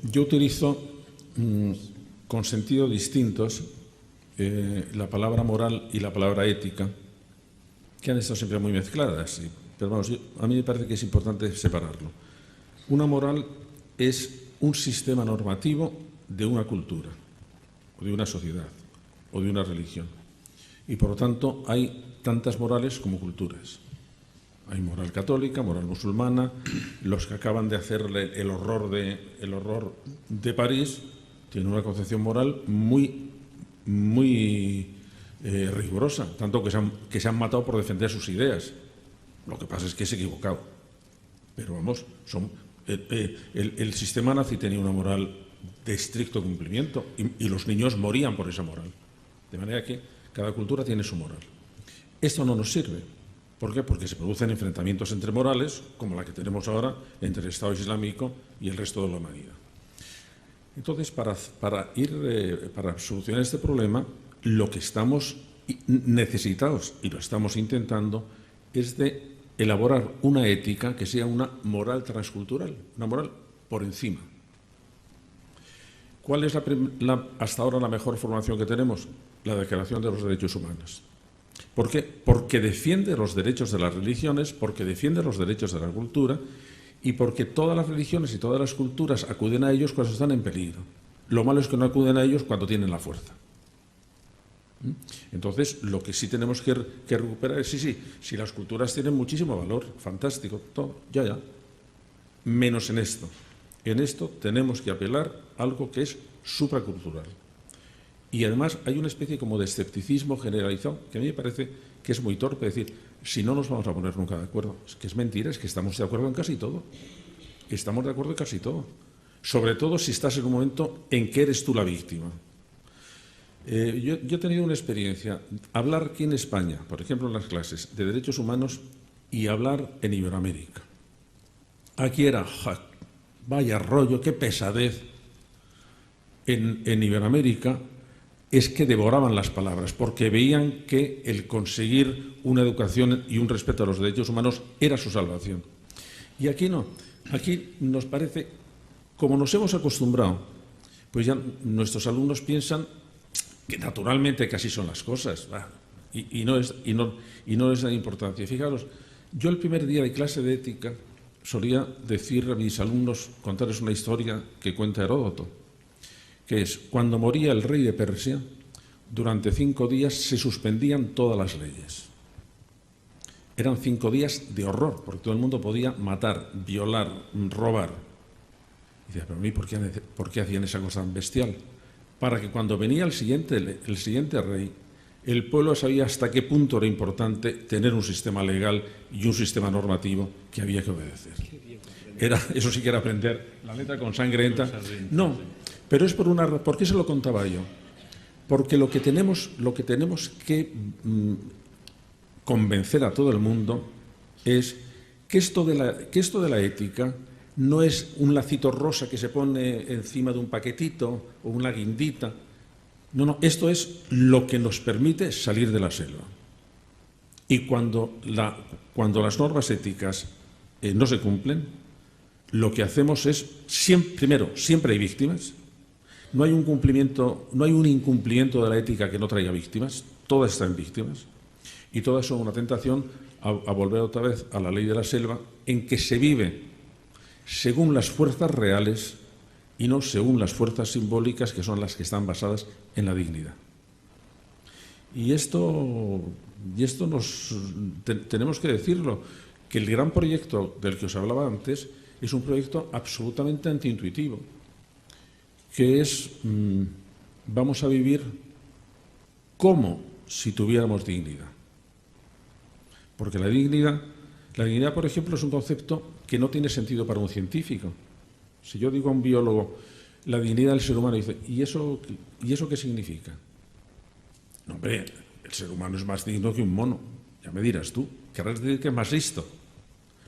Yo utilizo con sentidos distintos la palabra moral y la palabra ética, que han estado siempre muy mezcladas. Pero vamos, a mí me parece que es importante separarlo. Una moral es un sistema normativo de una cultura, o de una sociedad, o de una religión. Y por lo tanto hay tantas morales como culturas. Hay moral católica, moral musulmana, los que acaban de hacer el horror de París tienen una concepción moral muy rigurosa, tanto que se han matado por defender sus ideas. Lo que pasa es que es equivocado. Pero vamos, el sistema nazi tenía una moral de estricto cumplimiento y los niños morían por esa moral. De manera que cada cultura tiene su moral. Esto no nos sirve. ¿Por qué? Porque se producen enfrentamientos entre morales, como la que tenemos ahora entre el Estado Islámico y el resto de la humanidad. Entonces, para solucionar este problema, lo que estamos necesitados, y lo estamos intentando, es de elaborar una ética que sea una moral transcultural, una moral por encima. ¿Cuál es hasta ahora la mejor formación que tenemos? La Declaración de los Derechos Humanos. ¿Por qué? Porque defiende los derechos de las religiones, porque defiende los derechos de la cultura y porque todas las religiones y todas las culturas acuden a ellos cuando están en peligro. Lo malo es que no acuden a ellos cuando tienen la fuerza. Entonces, lo que sí tenemos que recuperar es, sí, las culturas tienen muchísimo valor, fantástico, todo, ya. Menos en esto. En esto tenemos que apelar a algo que es supracultural. Y además hay una especie como de escepticismo generalizado que a mí me parece que es muy torpe decir, si no nos vamos a poner nunca de acuerdo. Es que es mentira, es que estamos de acuerdo en casi todo. Estamos de acuerdo en casi todo. Sobre todo si estás en un momento en que eres tú la víctima. Yo he tenido una experiencia, hablar aquí en España, por ejemplo en las clases de derechos humanos y hablar en Iberoamérica. Aquí era, vaya rollo, qué pesadez. En Iberoamérica es que devoraban las palabras, porque veían que el conseguir una educación y un respeto a los derechos humanos era su salvación. Y aquí no, aquí nos parece, como nos hemos acostumbrado, pues ya nuestros alumnos piensan que naturalmente que así son las cosas, y no es de importancia. Fijaros, yo el primer día de clase de ética solía decir a mis alumnos, contarles una historia que cuenta Heródoto, que es, cuando moría el rey de Persia, durante 5 días se suspendían todas las leyes. Eran 5 días de horror, porque todo el mundo podía matar, violar, robar. Y decía, pero a mí, ¿por qué hacían esa cosa tan bestial? Para que cuando venía el siguiente rey, el pueblo sabía hasta qué punto era importante tener un sistema legal y un sistema normativo que había que obedecer. Eso sí que era aprender la letra con sangre entra. No, pero es ¿por qué se lo contaba yo? Porque lo que tenemos que convencer a todo el mundo es que esto de la ética no es un lacito rosa que se pone encima de un paquetito o una guindita. No, esto es lo que nos permite salir de la selva. Y cuando las normas éticas no se cumplen, lo que hacemos es, primero, siempre hay víctimas. No hay un incumplimiento de la ética que no traiga víctimas. Todas están víctimas. Y todas son una tentación a volver otra vez a la ley de la selva, en que se vive según las fuerzas reales y no según las fuerzas simbólicas, que son las que están basadas en la dignidad. Y esto tenemos que decirlo, que el gran proyecto del que os hablaba antes es un proyecto absolutamente antiintuitivo, que es vamos a vivir como si tuviéramos dignidad. Porque la dignidad, por ejemplo, es un concepto que no tiene sentido para un científico. Si yo digo a un biólogo la dignidad del ser humano, dice, ¿y eso qué significa? No, hombre, el ser humano es más digno que un mono. Ya me dirás tú, querrás decir que es más listo.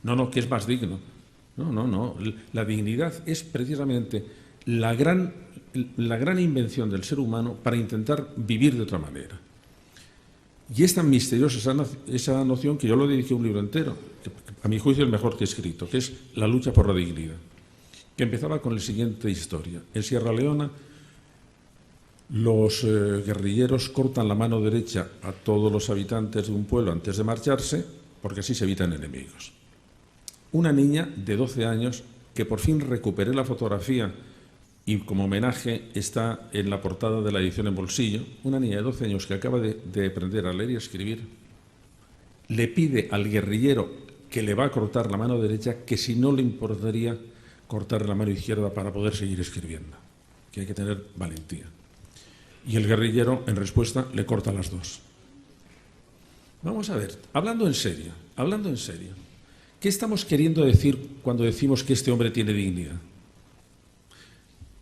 No, que es más digno. No. La dignidad es precisamente la gran invención del ser humano para intentar vivir de otra manera. Y es tan misteriosa esa noción que yo lo dediqué a un libro entero, que a mi juicio el mejor que he escrito, que es La lucha por la dignidad, que empezaba con la siguiente historia. En Sierra Leona, los guerrilleros cortan la mano derecha a todos los habitantes de un pueblo antes de marcharse, porque así se evitan enemigos. Una niña de 12 años, que por fin recuperé la fotografía y como homenaje está en la portada de la edición en bolsillo, una niña de 12 años que acaba de aprender a leer y a escribir, le pide al guerrillero que le va a cortar la mano derecha que si no le importaría cortar la mano izquierda para poder seguir escribiendo, que hay que tener valentía. Y el guerrillero, en respuesta, le corta las dos. Vamos a ver, hablando en serio, ¿qué estamos queriendo decir cuando decimos que este hombre tiene dignidad?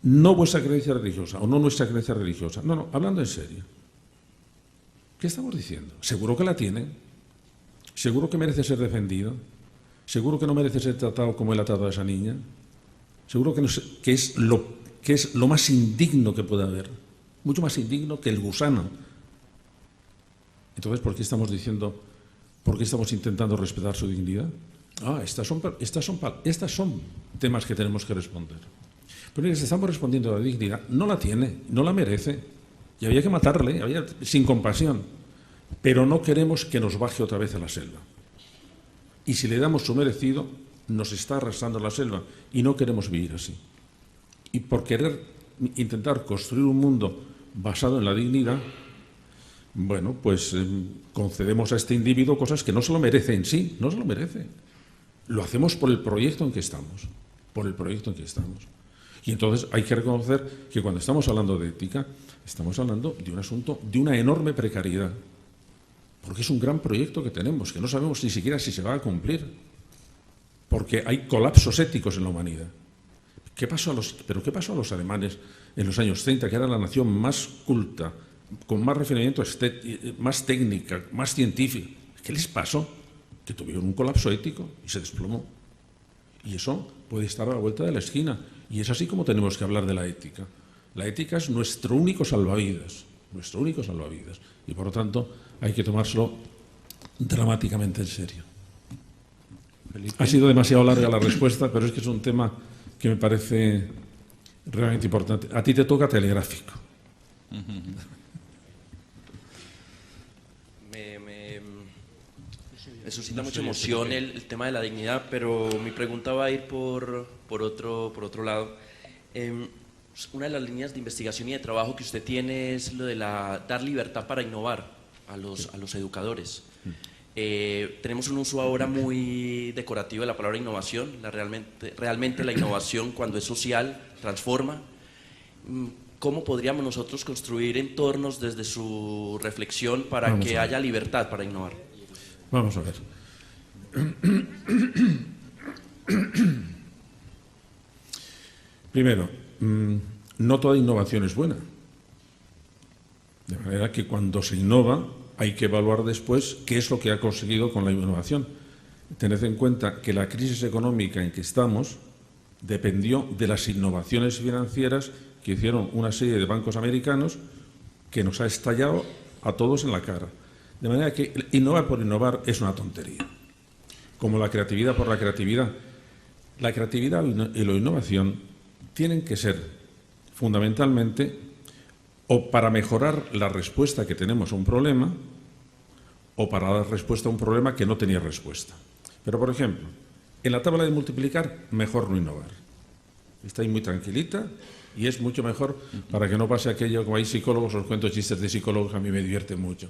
No vuestra creencia religiosa o no nuestra creencia religiosa. No, hablando en serio. ¿Qué estamos diciendo? Seguro que la tiene. Seguro que merece ser defendido. Seguro que no merece ser tratado como él ha tratado a esa niña. Seguro que es lo más indigno que puede haber. Mucho más indigno que el gusano. Entonces, ¿por qué estamos intentando respetar su dignidad? Estas son temas que tenemos que responder. Pero si estamos respondiendo a la dignidad, no la tiene, no la merece. Y había que matarle, sin compasión. Pero no queremos que nos baje otra vez a la selva. Y si le damos su merecido, nos está arrastrando a la selva. Y no queremos vivir así. Y por querer intentar construir un mundo basado en la dignidad, bueno, pues concedemos a este individuo cosas que no se lo merece en sí, no se lo merece. Lo hacemos por el proyecto en que estamos, Y entonces hay que reconocer que cuando estamos hablando de ética, estamos hablando de un asunto de una enorme precariedad, porque es un gran proyecto que tenemos, que no sabemos ni siquiera si se va a cumplir, porque hay colapsos éticos en la humanidad. ¿Qué pasó a los alemanes en los años 30, que era la nación más culta, con más refinamiento estético, más técnica, más científica? ¿Qué les pasó? Que tuvieron un colapso ético y se desplomó. Y eso puede estar a la vuelta de la esquina. Y es así como tenemos que hablar de la ética. La ética es nuestro único salvavidas. Y por lo tanto hay que tomárselo dramáticamente en serio. Felipe. Ha sido demasiado larga la respuesta, pero es que es un tema que me parece realmente importante. A ti te toca telegráfico. Me suscita mucha emoción el tema de la dignidad, pero mi pregunta va a ir por otro lado. Una de las líneas de investigación y de trabajo que usted tiene es lo de dar libertad para innovar a los educadores. Tenemos un uso ahora muy decorativo de la palabra innovación. Realmente la innovación, cuando es social, transforma. ¿Cómo podríamos nosotros construir entornos desde su reflexión para que haya libertad para innovar? Vamos a ver. Primero, no toda innovación es buena. De manera que cuando se innova hay que evaluar después qué es lo que ha conseguido con la innovación. Tened en cuenta que la crisis económica en que estamos dependió de las innovaciones financieras que hicieron una serie de bancos americanos que nos ha estallado a todos en la cara. De manera que innovar por innovar es una tontería. Como la creatividad por la creatividad. La creatividad y la innovación tienen que ser fundamentalmente o para mejorar la respuesta que tenemos a un problema o para dar respuesta a un problema que no tenía respuesta. Pero, por ejemplo, en la tabla de multiplicar, mejor no innovar. Está ahí muy tranquilita Y es mucho mejor para que no pase aquello, como hay psicólogos, os cuento chistes de psicólogos que a mí me divierten mucho.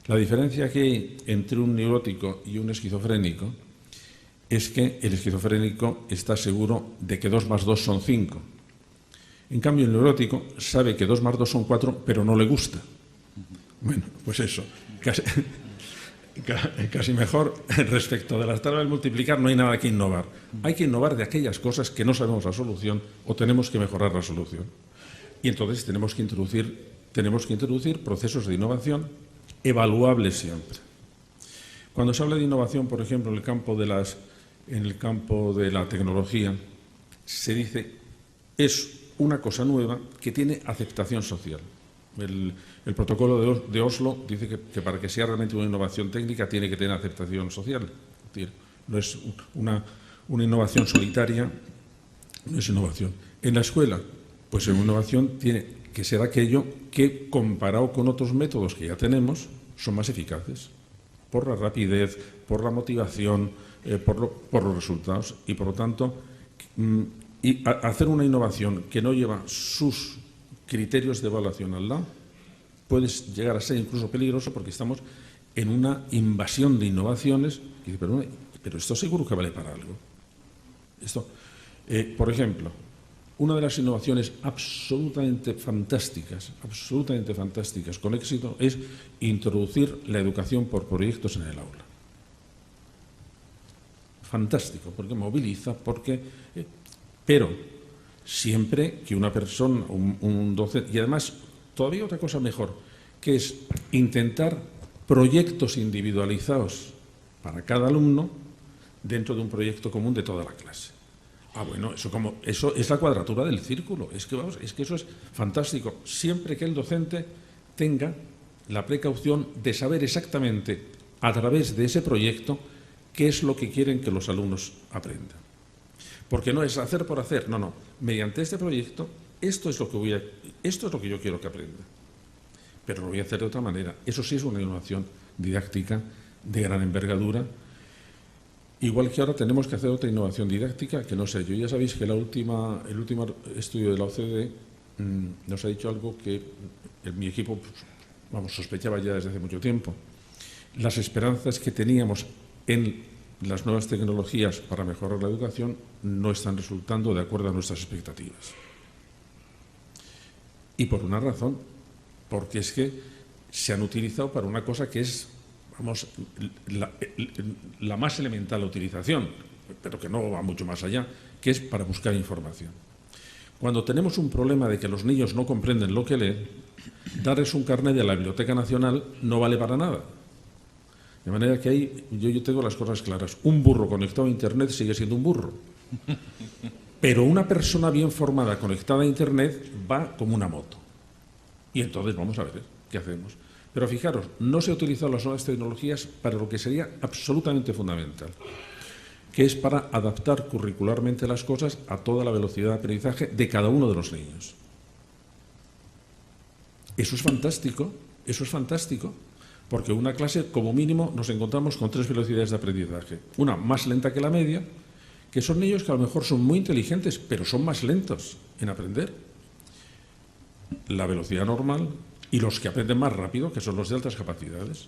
La diferencia que hay entre un neurótico y un esquizofrénico es que el esquizofrénico está seguro de que 2 más 2 son 5. En cambio, el neurótico sabe que 2 más 2 son 4, pero no le gusta. Bueno, pues eso. Casi mejor respecto de las tablas de multiplicar no hay nada que innovar. Hay que innovar de aquellas cosas que no sabemos la solución o tenemos que mejorar la solución. Y entonces tenemos que introducir procesos de innovación evaluables siempre. Cuando se habla de innovación, por ejemplo, en el campo de la tecnología, se dice es una cosa nueva que tiene aceptación social. El protocolo de Oslo dice que para que sea realmente una innovación técnica tiene que tener aceptación social. Es decir, no es una innovación solitaria, no es innovación. En la escuela, pues una innovación tiene que ser aquello que, comparado con otros métodos que ya tenemos, son más eficaces, por la rapidez, por la motivación, por los resultados. Y, por lo tanto, hacer una innovación que no lleva sus criterios de evaluación al lado puede llegar a ser incluso peligroso porque estamos en una invasión de innovaciones. Y dice, pero esto seguro que vale para algo. Por ejemplo, una de las innovaciones absolutamente fantásticas con éxito es introducir la educación por proyectos en el aula. Fantástico, porque moviliza, pero siempre que una persona, un docente, y además todavía otra cosa mejor, que es intentar proyectos individualizados para cada alumno dentro de un proyecto común de toda la clase. Bueno, eso es la cuadratura del círculo. Es que eso es fantástico. Siempre que el docente tenga la precaución de saber exactamente a través de ese proyecto qué es lo que quieren que los alumnos aprendan. Porque no es hacer por hacer, no. Mediante este proyecto, esto es lo que yo quiero que aprenda. Pero lo voy a hacer de otra manera. Eso sí es una innovación didáctica de gran envergadura. Igual que ahora tenemos que hacer otra innovación didáctica, que no sé, yo ya sabéis que el último estudio de la OCDE nos ha dicho algo que mi equipo sospechaba ya desde hace mucho tiempo. Las esperanzas que teníamos en las nuevas tecnologías para mejorar la educación no están resultando de acuerdo a nuestras expectativas. Y por una razón, porque es que se han utilizado para una cosa que es la más elemental utilización, pero que no va mucho más allá, que es para buscar información. Cuando tenemos un problema de que los niños no comprenden lo que leen, darles un carnet de la Biblioteca Nacional no vale para nada. De manera que ahí yo tengo las cosas claras. Un burro conectado a Internet sigue siendo un burro. Pero una persona bien formada conectada a Internet va como una moto. Y entonces vamos a ver qué hacemos. Pero fijaros, no se han utilizado las nuevas tecnologías para lo que sería absolutamente fundamental, que es para adaptar curricularmente las cosas a toda la velocidad de aprendizaje de cada uno de los niños. Eso es fantástico, porque una clase, como mínimo, nos encontramos con 3 velocidades de aprendizaje. Una más lenta que la media, que son niños que a lo mejor son muy inteligentes, pero son más lentos en aprender. La velocidad normal y los que aprenden más rápido, que son los de altas capacidades.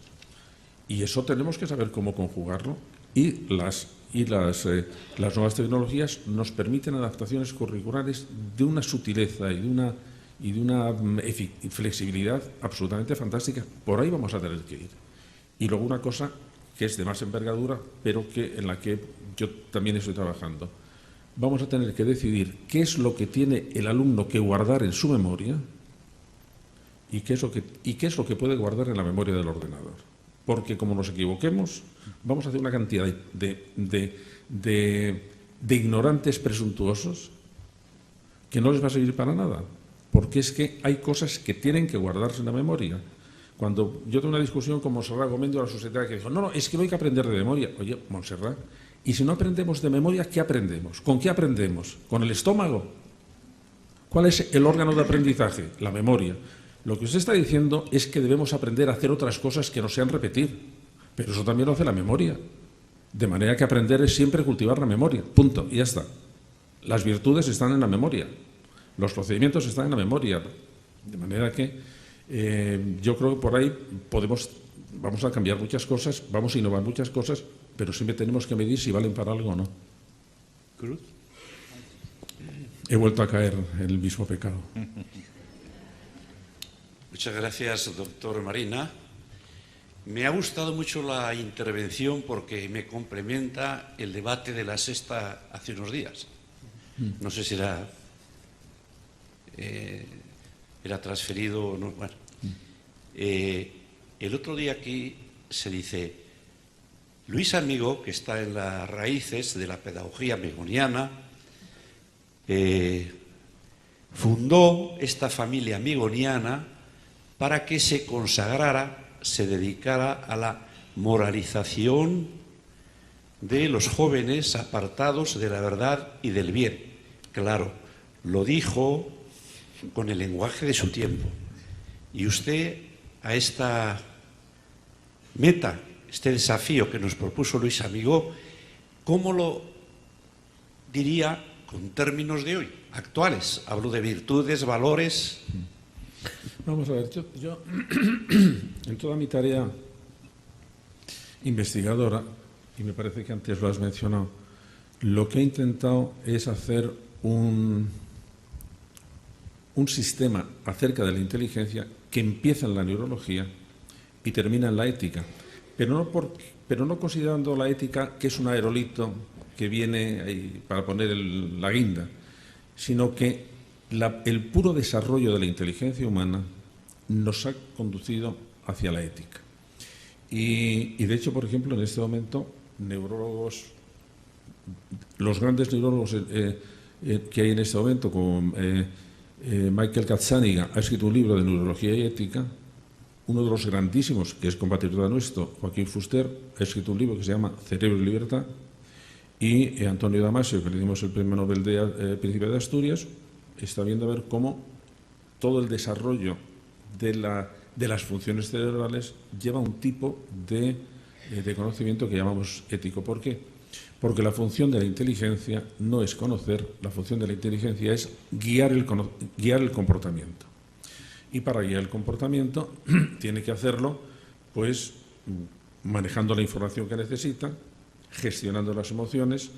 Y eso tenemos que saber cómo conjugarlo. Y las nuevas tecnologías nos permiten adaptaciones curriculares de una sutileza y de una flexibilidad absolutamente fantástica. Por ahí vamos a tener que ir. Y luego una cosa que es de más envergadura, pero en la que yo también estoy trabajando. Vamos a tener que decidir qué es lo que tiene el alumno que guardar en su memoria y qué es lo que puede guardar en la memoria del ordenador. Porque como nos equivoquemos, vamos a hacer una cantidad de ignorantes presuntuosos que no les va a servir para nada. Porque es que hay cosas que tienen que guardarse en la memoria. Cuando yo tuve una discusión con Montserrat Gomendio de la sociedad que dijo, no, es que no hay que aprender de memoria. Oye, Montserrat, y si no aprendemos de memoria, ¿qué aprendemos? ¿Con qué aprendemos? ¿Con el estómago? ¿Cuál es el órgano de aprendizaje? La memoria. Lo que usted está diciendo es que debemos aprender a hacer otras cosas que no sean repetir. Pero eso también lo hace la memoria. De manera que aprender es siempre cultivar la memoria. Punto. Y ya está. Las virtudes están en la memoria. Los procedimientos están en la memoria, de manera que yo creo que por ahí vamos a cambiar muchas cosas, vamos a innovar muchas cosas, pero siempre tenemos que medir si valen para algo o no. Cruz. He vuelto a caer en el mismo pecado. Muchas gracias, doctor Marina. Me ha gustado mucho la intervención porque me complementa el debate de La Sexta hace unos días. No sé si era transferido o no. Bueno. El otro día aquí se dice, Luis Amigó, que está en las raíces de la pedagogía amigoniana, fundó esta familia amigoniana para que se consagrara, se dedicara a la moralización de los jóvenes apartados de la verdad y del bien. Claro, lo dijo con el lenguaje de su tiempo. Y usted, a esta meta, este desafío que nos propuso Luis Amigó, ¿cómo lo diría con términos de hoy, actuales? Hablo de virtudes, valores. Vamos a ver, yo en toda mi tarea investigadora, y me parece que antes lo has mencionado, lo que he intentado es hacer un sistema acerca de la inteligencia que empieza en la neurología y termina en la ética, pero no considerando la ética que es un aerolito que viene ahí para poner la guinda, sino que el puro desarrollo de la inteligencia humana nos ha conducido hacia la ética. Y de hecho, por ejemplo, en este momento, neurólogos, los grandes neurólogos que hay en este momento, como Michael Gazzaniga, ha escrito un libro de neurología y ética. Uno de los grandísimos, que es compatriota nuestro, Joaquín Fuster, ha escrito un libro que se llama Cerebro y Libertad. Y Antonio Damasio, que le dimos el premio Nobel de Príncipe de Asturias, está viendo a ver cómo todo el desarrollo de las funciones cerebrales lleva un tipo de conocimiento que llamamos ético. ¿Por qué? Porque la función de la inteligencia no es conocer, la función de la inteligencia es guiar el comportamiento. Y para guiar el comportamiento tiene que hacerlo pues manejando la información que necesita, gestionando las emociones,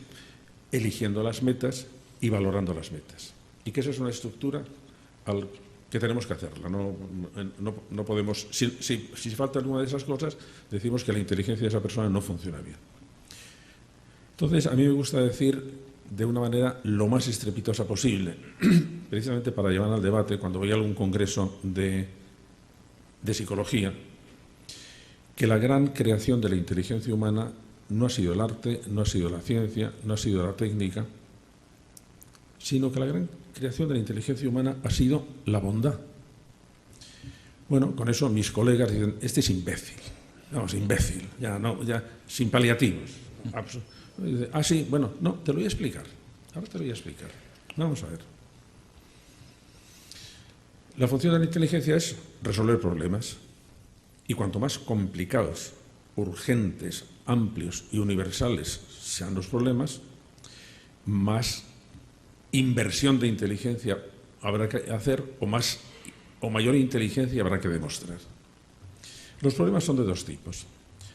eligiendo las metas y valorando las metas. Y que esa es una estructura que tenemos que hacerla. No podemos, si falta alguna de esas cosas, decimos que la inteligencia de esa persona no funciona bien. Entonces, a mí me gusta decir de una manera lo más estrepitosa posible, precisamente para llevar al debate, cuando voy a algún congreso de psicología, que la gran creación de la inteligencia humana no ha sido el arte, no ha sido la ciencia, no ha sido la técnica, sino que la gran creación de la inteligencia humana ha sido la bondad. Bueno, con eso mis colegas dicen, este es imbécil. Vamos, imbécil, ya sin paliativos. Ah, sí, bueno, no, te lo voy a explicar. Ahora te lo voy a explicar. Vamos a ver. La función de la inteligencia es resolver problemas. Y cuanto más complicados, urgentes, amplios y universales sean los problemas, más inversión de inteligencia habrá que hacer o mayor inteligencia habrá que demostrar. Los problemas son de dos tipos.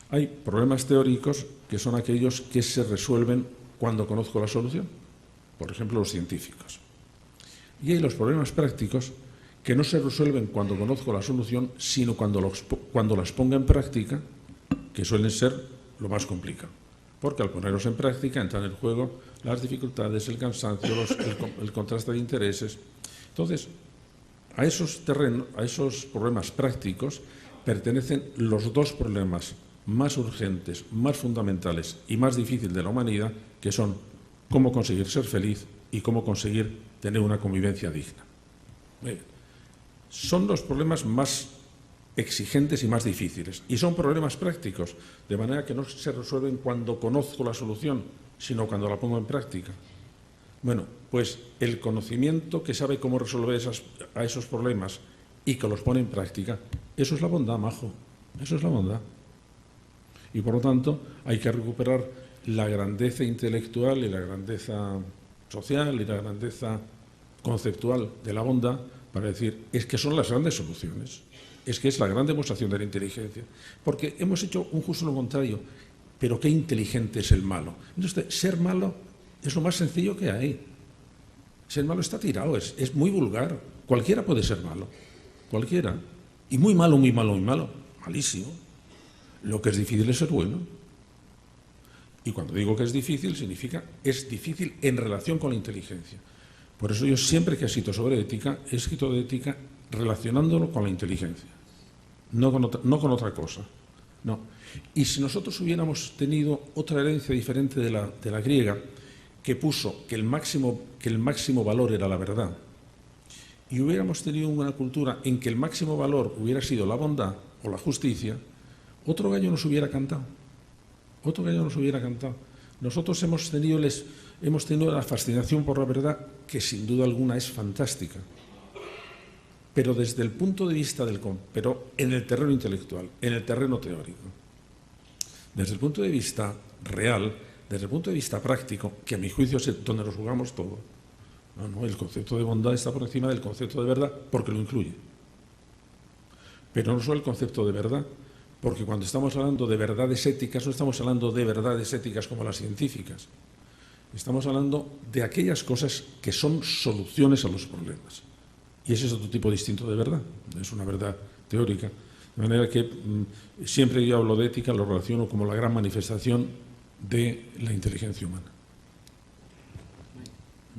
Hay problemas teóricos, que son aquellos que se resuelven cuando conozco la solución, por ejemplo, los científicos. Y hay los problemas prácticos, que no se resuelven cuando conozco la solución, sino cuando las ponga en práctica, que suelen ser lo más complicado. Porque al ponerlos en práctica entran en el juego las dificultades, el cansancio, el contraste de intereses. Entonces, a esos problemas prácticos pertenecen los dos problemas más urgentes, más fundamentales y más difíciles de la humanidad, que son cómo conseguir ser feliz y cómo conseguir tener una convivencia digna. Son los problemas más exigentes y más difíciles, y son problemas prácticos, de manera que no se resuelven cuando conozco la solución, sino cuando la pongo en práctica. Bueno, pues el conocimiento que sabe cómo resolver a esos problemas y que los pone en práctica, eso es la bondad, majo, eso es la bondad. Y por lo tanto hay que recuperar la grandeza intelectual y la grandeza social y la grandeza conceptual de la bondad para decir, es que son las grandes soluciones, es que es la gran demostración de la inteligencia, porque hemos hecho un justo lo contrario. Pero qué inteligente es el malo. Entonces, ser malo es lo más sencillo que hay. Ser malo está tirado, es muy vulgar. Cualquiera puede ser malo, cualquiera. Y muy malo, muy malo, muy malo. Malísimo. Lo que es difícil es ser bueno. Y cuando digo que es difícil, significa es difícil en relación con la inteligencia. Por eso yo siempre que he escrito sobre ética, he escrito de ética relacionándolo con la inteligencia, no con otra cosa. No. Y si nosotros hubiéramos tenido otra herencia diferente de la griega, que puso que el máximo valor era la verdad, y hubiéramos tenido una cultura en que el máximo valor hubiera sido la bondad o la justicia, otro gallo nos hubiera cantado. Otro gallo nos hubiera cantado. Nosotros hemos tenido la fascinación por la verdad, que sin duda alguna es fantástica, pero desde el punto de vista pero en el terreno intelectual, en el terreno teórico. Desde el punto de vista real, desde el punto de vista práctico, que a mi juicio es donde nos jugamos todo. No, el concepto de bondad está por encima del concepto de verdad porque lo incluye. Pero no solo el concepto de verdad, porque cuando estamos hablando de verdades éticas, no estamos hablando de verdades éticas como las científicas. Estamos hablando de aquellas cosas que son soluciones a los problemas. Y ese es otro tipo distinto de verdad, es una verdad teórica. De manera que siempre que yo hablo de ética lo relaciono como la gran manifestación de la inteligencia humana.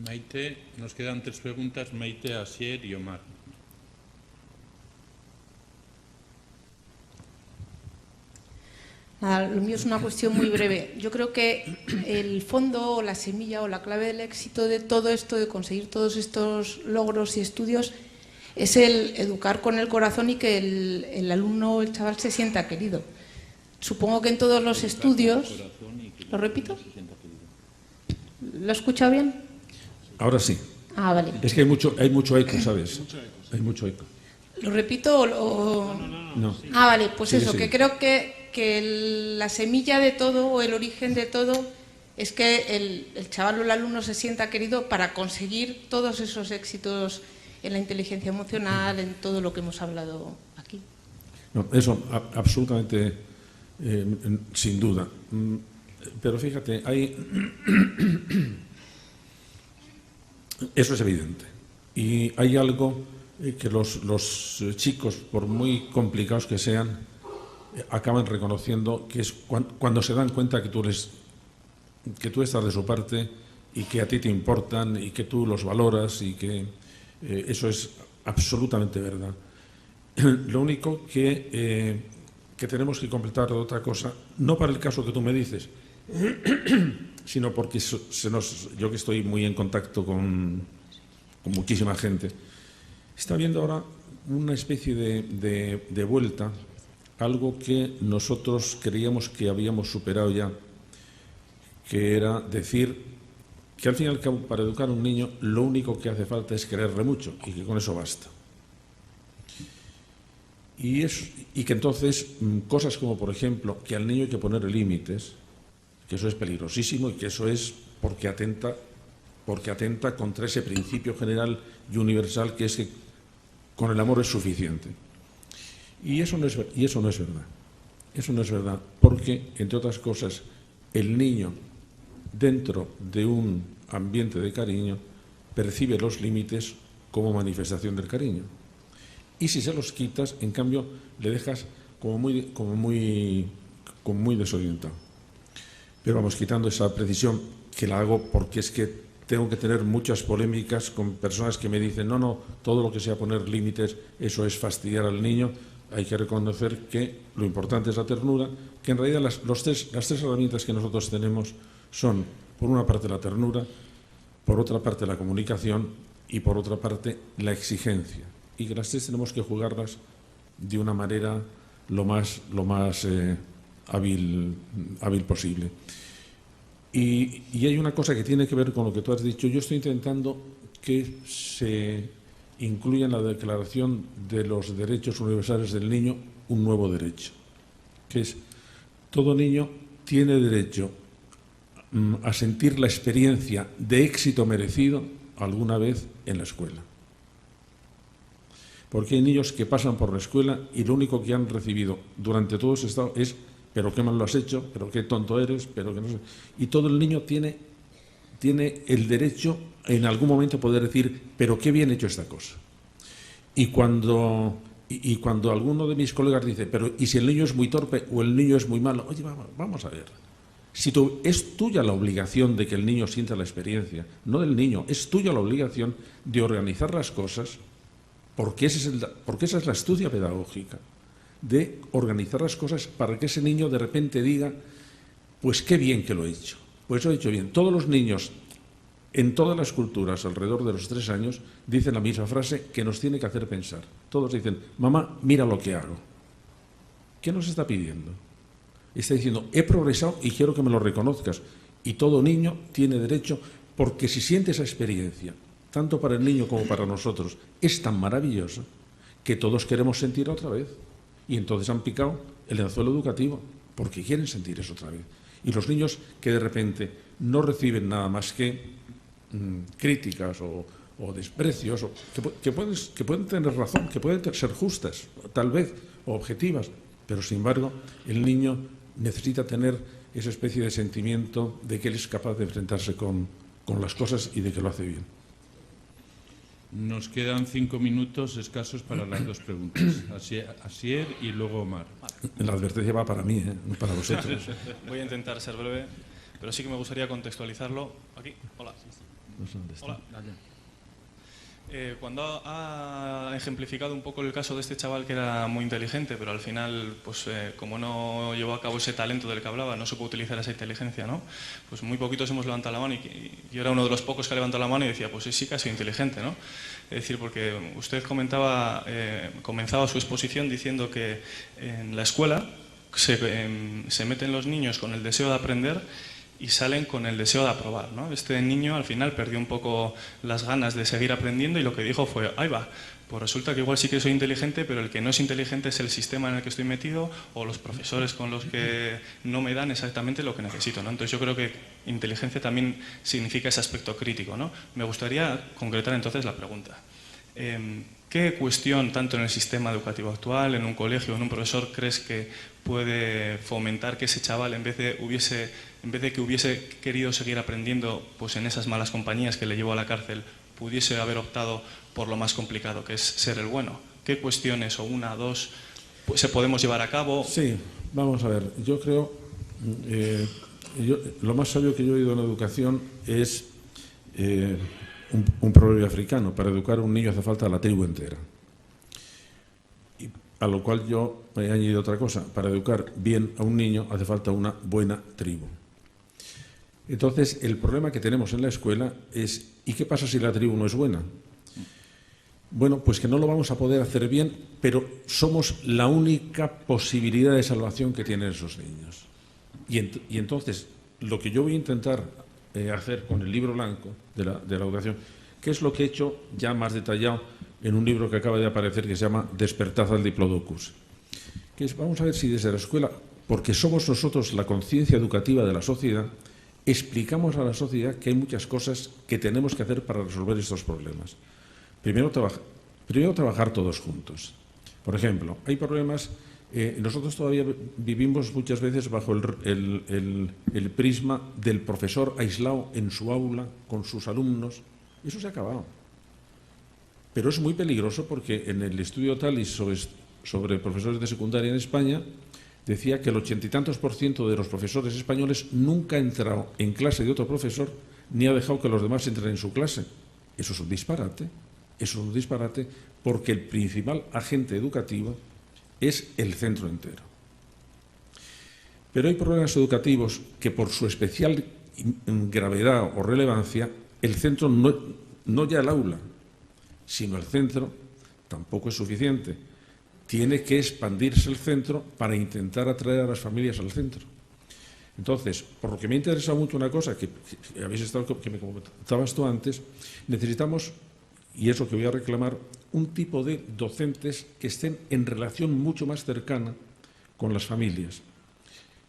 Maite, nos quedan 3 preguntas, Maite, Asier y Omar. Lo mío es una cuestión muy breve. Yo creo que el fondo o la semilla o la clave del éxito de todo esto, de conseguir todos estos logros y estudios, es el educar con el corazón y que el alumno o el chaval se sienta querido. Supongo que en todos los estudios... ¿Lo repito? ¿Lo he escuchado bien? Ahora sí. Ah, vale. Es que hay mucho eco, ¿sabes? Hay mucho eco. ¿Lo repito o...? No. Ah, vale, pues Sí, eso, sí. que creo que la semilla de todo o el origen de todo es que el chaval o el alumno se sienta querido para conseguir todos esos éxitos en la inteligencia emocional, en todo lo que hemos hablado aquí. No, eso absolutamente, sin duda. Pero fíjate, eso es evidente. Y hay algo que los chicos, por muy complicados que sean, acaban reconociendo, que es cuando se dan cuenta que tú estás de su parte y que a ti te importan y que tú los valoras y que eso es absolutamente verdad. Lo único que tenemos que completar de otra cosa, no para el caso que tú me dices, sino porque yo que estoy muy en contacto con muchísima gente, está habiendo ahora una especie de vuelta, algo que nosotros creíamos que habíamos superado ya, que era decir que al fin y al cabo para educar a un niño lo único que hace falta es quererle mucho y que con eso basta. Y que entonces cosas como, por ejemplo, que al niño hay que ponerle límites, que eso es peligrosísimo y que eso es porque atenta contra ese principio general y universal que es que con el amor es suficiente. Y eso no es verdad. Eso no es verdad, porque, entre otras cosas, el niño, dentro de un ambiente de cariño, percibe los límites como manifestación del cariño. Y si se los quitas, en cambio, le dejas como muy desorientado. Pero vamos, quitando esa precisión, que la hago porque es que tengo que tener muchas polémicas con personas que me dicen no, todo lo que sea poner límites, eso es fastidiar al niño. Hay que reconocer que lo importante es la ternura, que en realidad las tres herramientas que nosotros tenemos son, por una parte, la ternura, por otra parte, la comunicación y, por otra parte, la exigencia. Y que las tres tenemos que jugarlas de una manera lo más hábil posible. Y hay una cosa que tiene que ver con lo que tú has dicho. Yo estoy intentando que se incluya en la Declaración de los Derechos Universales del Niño un nuevo derecho, que es: todo niño tiene derecho a sentir la experiencia de éxito merecido alguna vez en la escuela. Porque hay niños que pasan por la escuela y lo único que han recibido durante todo ese estado es pero qué mal lo has hecho, pero qué tonto eres, pero que no sé. Y todo el niño tiene el derecho en algún momento poder decir pero qué bien hecho esta cosa. Y cuando alguno de mis colegas dice pero ¿y si el niño es muy torpe o el niño es muy malo? Oye, vamos a ver. Si es tuya la obligación de que el niño sienta la experiencia, no del niño, es tuya la obligación de organizar las cosas, porque esa es la astucia pedagógica, de organizar las cosas para que ese niño de repente diga, pues qué bien que lo he hecho, pues lo he hecho bien. Todos los niños, en todas las culturas, alrededor de los 3 años, dicen la misma frase que nos tiene que hacer pensar. Todos dicen, mamá, mira lo que hago. ¿Qué nos está pidiendo? Está diciendo, he progresado y quiero que me lo reconozcas. Y todo niño tiene derecho, porque si siente esa experiencia, tanto para el niño como para nosotros, es tan maravillosa que todos queremos sentir otra vez. Y entonces han picado el anzuelo educativo, porque quieren sentir eso otra vez. Y los niños que de repente no reciben nada más que críticas o desprecios, que pueden tener razón, que pueden ser justas, tal vez, o objetivas, pero sin embargo el niño necesita tener esa especie de sentimiento de que él es capaz de enfrentarse con las cosas y de que lo hace bien. Nos quedan 5 minutos escasos para las 2 preguntas. Asier y luego Omar. La advertencia va para mí, no para vosotros. Voy a intentar ser breve, pero sí que me gustaría contextualizarlo. Aquí, hola. Hola. Cuando ha ejemplificado un poco el caso de este chaval que era muy inteligente, pero al final, pues como no llevó a cabo ese talento del que hablaba, no supo utilizar esa inteligencia, ¿no? Pues muy poquitos hemos levantado la mano y yo era uno de los pocos que ha levantado la mano y decía, pues sí que ha sido inteligente, ¿no? Es decir, porque usted comenzaba su exposición diciendo que en la escuela se meten los niños con el deseo de aprender y salen con el deseo de aprobar, ¿no? Este niño al final perdió un poco las ganas de seguir aprendiendo y lo que dijo fue, ahí va, pues resulta que igual sí que soy inteligente, pero el que no es inteligente es el sistema en el que estoy metido o los profesores con los que no me dan exactamente lo que necesito, ¿no? Entonces yo creo que inteligencia también significa ese aspecto crítico, ¿no? Me gustaría concretar entonces la pregunta. ¿Qué cuestión, tanto en el sistema educativo actual, en un colegio, en un profesor, crees que puede fomentar que ese chaval, en vez de que hubiese querido seguir aprendiendo pues en esas malas compañías que le llevó a la cárcel, pudiese haber optado por lo más complicado, que es ser el bueno? ¿Qué cuestiones, o una, dos, pues, se podemos llevar a cabo? Sí, vamos a ver. Yo creo, lo más sabio que yo he oído en educación es un proverbio africano: para educar a un niño hace falta la tribu entera. Y a lo cual yo he añadido otra cosa: para educar bien a un niño hace falta una buena tribu. Entonces, el problema que tenemos en la escuela es, ¿y qué pasa si la tribu no es buena? Bueno, pues que no lo vamos a poder hacer bien, pero somos la única posibilidad de salvación que tienen esos niños. Y entonces, lo que yo voy a intentar hacer con el libro blanco de la educación, que es lo que he hecho ya más detallado en un libro que acaba de aparecer que se llama Despertad al Diplodocus, que es, vamos a ver si desde la escuela, porque somos nosotros la conciencia educativa de la sociedad, explicamos a la sociedad que hay muchas cosas que tenemos que hacer para resolver estos problemas. Primero trabajar todos juntos. Por ejemplo, hay problemas. Nosotros todavía vivimos muchas veces bajo el prisma del profesor aislado en su aula con sus alumnos. Eso se ha acabado. Pero es muy peligroso, porque en el estudio TALIS sobre profesores de secundaria en España decía que el 80 y tantos % de los profesores españoles nunca ha entrado en clase de otro profesor ni ha dejado que los demás entren en su clase. Eso es un disparate. Eso es un disparate, porque el principal agente educativo es el centro entero. Pero hay problemas educativos que, por su especial gravedad o relevancia, el centro, no ya el aula, sino el centro, tampoco es suficiente. Tiene que expandirse el centro para intentar atraer a las familias al centro. Entonces, por lo que me ha interesado mucho una cosa que me comentabas tú antes, necesitamos, y es lo que voy a reclamar, un tipo de docentes que estén en relación mucho más cercana con las familias.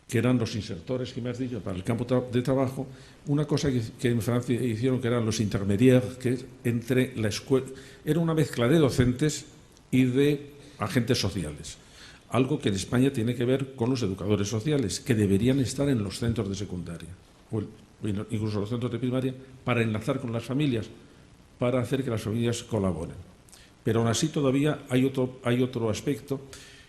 que eran los insertores que me has dicho para el campo de trabajo, una cosa que en Francia hicieron que eran los intermediarios, que entre la escuela, era una mezcla de docentes y de agentes sociales. Algo que en España tiene que ver con los educadores sociales, que deberían estar en los centros de secundaria, o incluso los centros de primaria, para enlazar con las familias, para hacer que las familias colaboren. Pero aún así todavía hay otro aspecto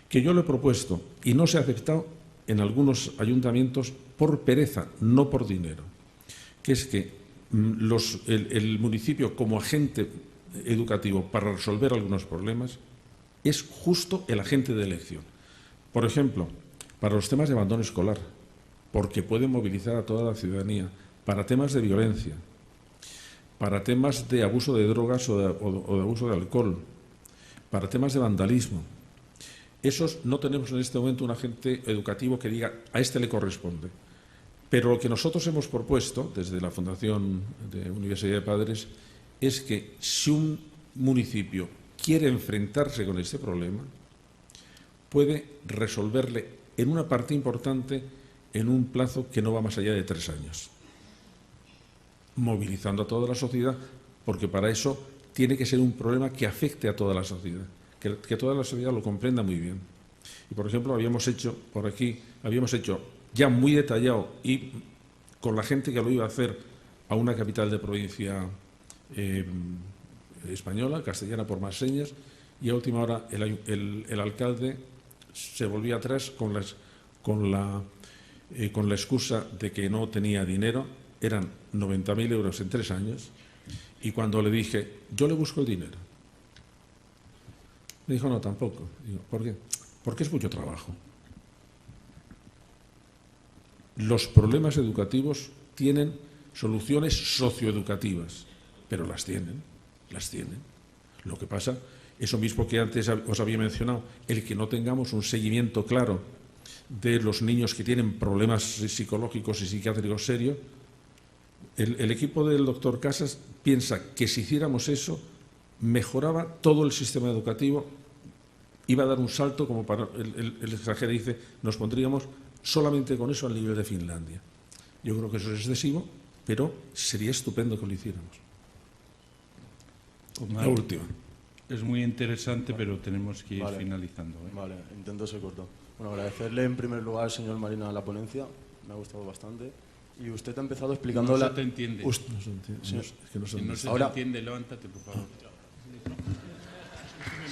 que yo le he propuesto y no se ha aceptado en algunos ayuntamientos por pereza, no por dinero, que es que el municipio como agente educativo para resolver algunos problemas es justo el agente de elección. Por ejemplo, para los temas de abandono escolar, porque puede movilizar a toda la ciudadanía, para temas de violencia, para temas de abuso de drogas o de abuso de alcohol, para temas de vandalismo. Esos no tenemos en este momento un agente educativo que diga a este le corresponde. Pero lo que nosotros hemos propuesto desde la Fundación de Universidad de Padres es que si un municipio quiere enfrentarse con este problema, puede resolverle en una parte importante en un plazo que no va más allá de 3 años, movilizando a toda la sociedad, porque para eso tiene que ser un problema que afecte a toda la sociedad, que toda la sociedad lo comprenda muy bien. Y, por ejemplo, habíamos hecho ya muy detallado y con la gente que lo iba a hacer a una capital de provincia española, castellana por más señas, y a última hora el alcalde se volvía atrás con la excusa de que no tenía dinero. Eran 90.000 euros en 3 años, y cuando le dije, yo le busco el dinero, me dijo, no, tampoco. Digo, ¿por qué? Porque es mucho trabajo. Los problemas educativos tienen soluciones socioeducativas, pero las tienen. Lo que pasa, eso mismo que antes os había mencionado, el que no tengamos un seguimiento claro de los niños que tienen problemas psicológicos y psiquiátricos serios. El equipo del doctor Casas piensa que si hiciéramos eso, mejoraba todo el sistema educativo, iba a dar un salto, como para el extranjero dice, nos pondríamos solamente con eso al nivel de Finlandia. Yo creo que eso es excesivo, pero sería estupendo que lo hiciéramos. La última. Es muy interesante, pero tenemos que ir finalizando. Vale, intento ser corto. Bueno, agradecerle en primer lugar, señor Marina, la ponencia. Me ha gustado bastante. Y usted ha empezado explicando... No se te entiende. No se entiende. Si no se te entiende, levántate, por favor.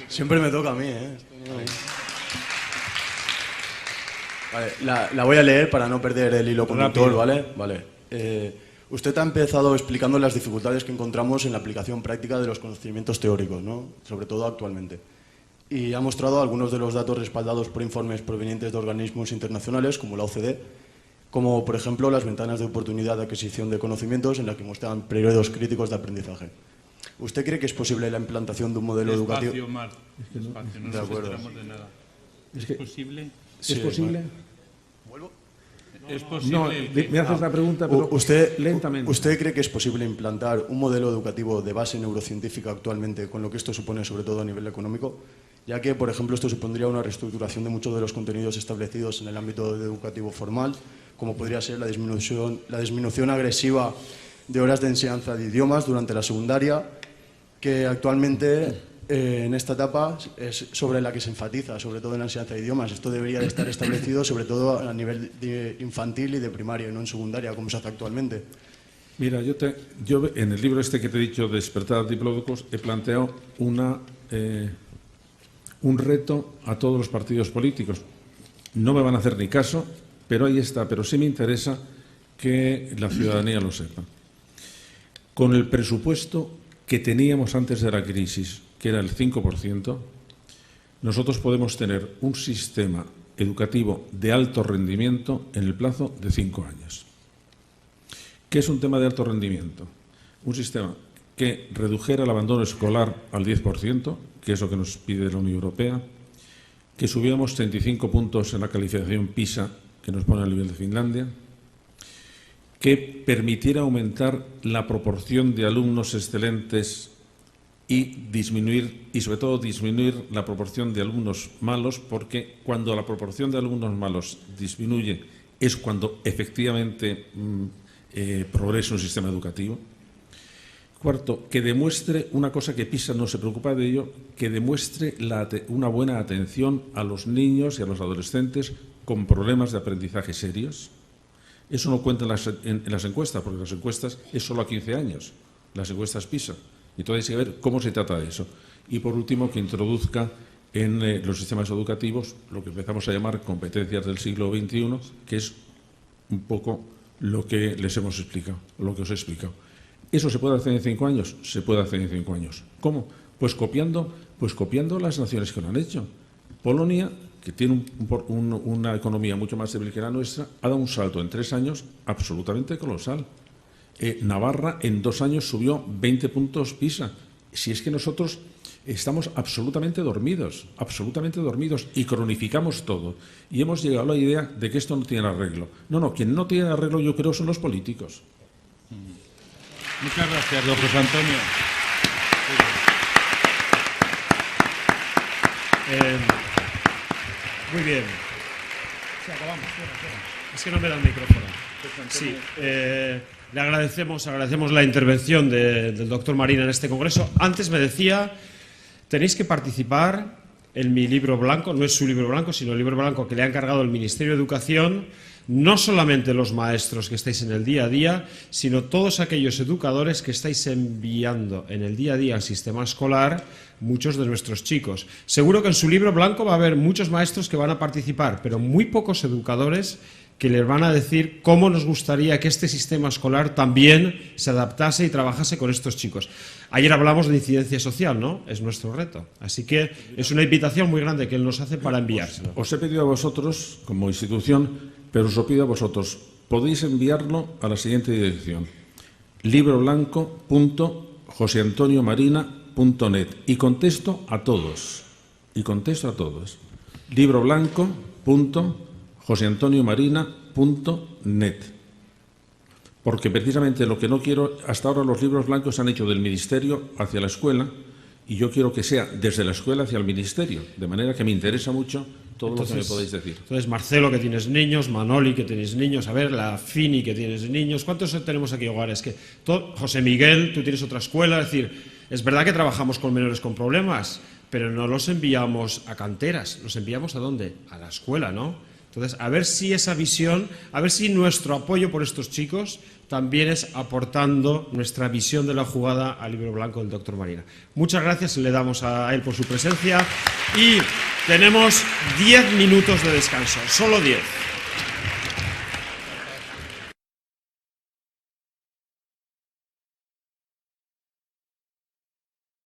Siempre me toca a mí, ¿eh? Vale, la voy a leer para no perder el hilo conductor, ¿vale? Vale. Usted ha empezado explicando las dificultades que encontramos en la aplicación práctica de los conocimientos teóricos, ¿no? Sobre todo actualmente. Y ha mostrado algunos de los datos respaldados por informes provenientes de organismos internacionales, como la OCDE, como por ejemplo las ventanas de oportunidad de adquisición de conocimientos en las que muestran periodos críticos de aprendizaje. ¿Usted cree que es posible la implantación de un modelo educativo? Mar. Despacio, no nos enteramos de nada. ¿Es posible? ¿Es posible? ¿Vuelvo? Es posible. No, me haces la pregunta, pero lentamente. ¿Usted cree que es posible implantar un modelo educativo de base neurocientífica actualmente, con lo que esto supone sobre todo a nivel económico? Ya que, por ejemplo, esto supondría una reestructuración de muchos de los contenidos establecidos en el ámbito educativo formal, como podría ser la disminución agresiva de horas de enseñanza de idiomas durante la secundaria, que actualmente en esta etapa es sobre la que se enfatiza, sobre todo en la enseñanza de idiomas. Esto debería de estar establecido sobre todo a nivel infantil y de primaria, y no en secundaria, como se hace actualmente. Mira, yo en el libro este que te he dicho, Despertar Diplodocus, he planteado un reto a todos los partidos políticos. No me van a hacer ni caso, pero ahí está. Pero sí me interesa que la ciudadanía lo sepa. Con el presupuesto que teníamos antes de la crisis, que era el 5%, nosotros podemos tener un sistema educativo de alto rendimiento en el plazo de 5 años. ¿Qué es un tema de alto rendimiento? Un sistema que redujera el abandono escolar al 10%, que es lo que nos pide la Unión Europea, que subiéramos 35 puntos en la calificación PISA, que nos pone al nivel de Finlandia, que permitiera aumentar la proporción de alumnos excelentes y sobre todo disminuir la proporción de alumnos malos, porque cuando la proporción de alumnos malos disminuye, es cuando efectivamente progresa un sistema educativo. Cuarto, que demuestre una cosa que PISA no se preocupa de ello, que demuestre una buena atención a los niños y a los adolescentes con problemas de aprendizaje serios. Eso no cuenta en las encuestas, porque las encuestas es solo a 15 años, las encuestas PISA. Entonces hay que ver cómo se trata de eso. Y por último, que introduzca en los sistemas educativos lo que empezamos a llamar competencias del siglo XXI, que es un poco lo que les hemos explicado, lo que os he explicado. ¿Eso se puede hacer en 5 años? Se puede hacer en 5 años. ¿Cómo? Pues copiando las naciones que lo han hecho. Polonia, que tiene una economía mucho más débil que la nuestra, ha dado un salto en 3 años absolutamente colosal. Navarra en 2 años subió 20 puntos PISA. Si es que nosotros estamos absolutamente dormidos y cronificamos todo. Y hemos llegado a la idea de que esto no tiene arreglo. No, quien no tiene arreglo yo creo son los políticos. Muchas gracias, don José Antonio. Muy bien. Sí, acabamos. Es que no me da el micrófono. Sí, le agradecemos la intervención del doctor Marina en este congreso. Antes me decía, tenéis que participar en mi libro blanco, no es su libro blanco, sino el libro blanco que le ha encargado el Ministerio de Educación, no solamente los maestros que estáis en el día a día, sino todos aquellos educadores que estáis enviando en el día a día al sistema escolar muchos de nuestros chicos. Seguro que en su libro blanco va a haber muchos maestros que van a participar, pero muy pocos educadores que les van a decir cómo nos gustaría que este sistema escolar también se adaptase y trabajase con estos chicos. Ayer hablamos de incidencia social, ¿no? Es nuestro reto. Así que es una invitación muy grande que él nos hace para enviárselo. Os he pedido a vosotros, como institución, pero os lo pido a vosotros, podéis enviarlo a la siguiente dirección: libroblanco.joseantoniomarina.net, y contesto a todos. libroblanco.joseantoniomarina.net. Porque precisamente lo que no quiero, hasta ahora los libros blancos se han hecho del ministerio hacia la escuela, y yo quiero que sea desde la escuela hacia el ministerio, de manera que me interesa mucho todo lo que me podéis decir. Entonces, Marcelo, que tienes niños, Manoli, que tenéis niños, a ver, la Fini, que tienes niños, ¿cuántos tenemos aquí hogares? José Miguel, tú tienes otra escuela, es decir, es verdad que trabajamos con menores con problemas, pero no los enviamos a canteras, los enviamos ¿a dónde? A la escuela, ¿no? Entonces, a ver si esa visión, a ver si nuestro apoyo por estos chicos también es aportando nuestra visión de la jugada al libro blanco del doctor Marina. Muchas gracias, le damos a él por su presencia y tenemos 10 minutos de descanso, solo 10.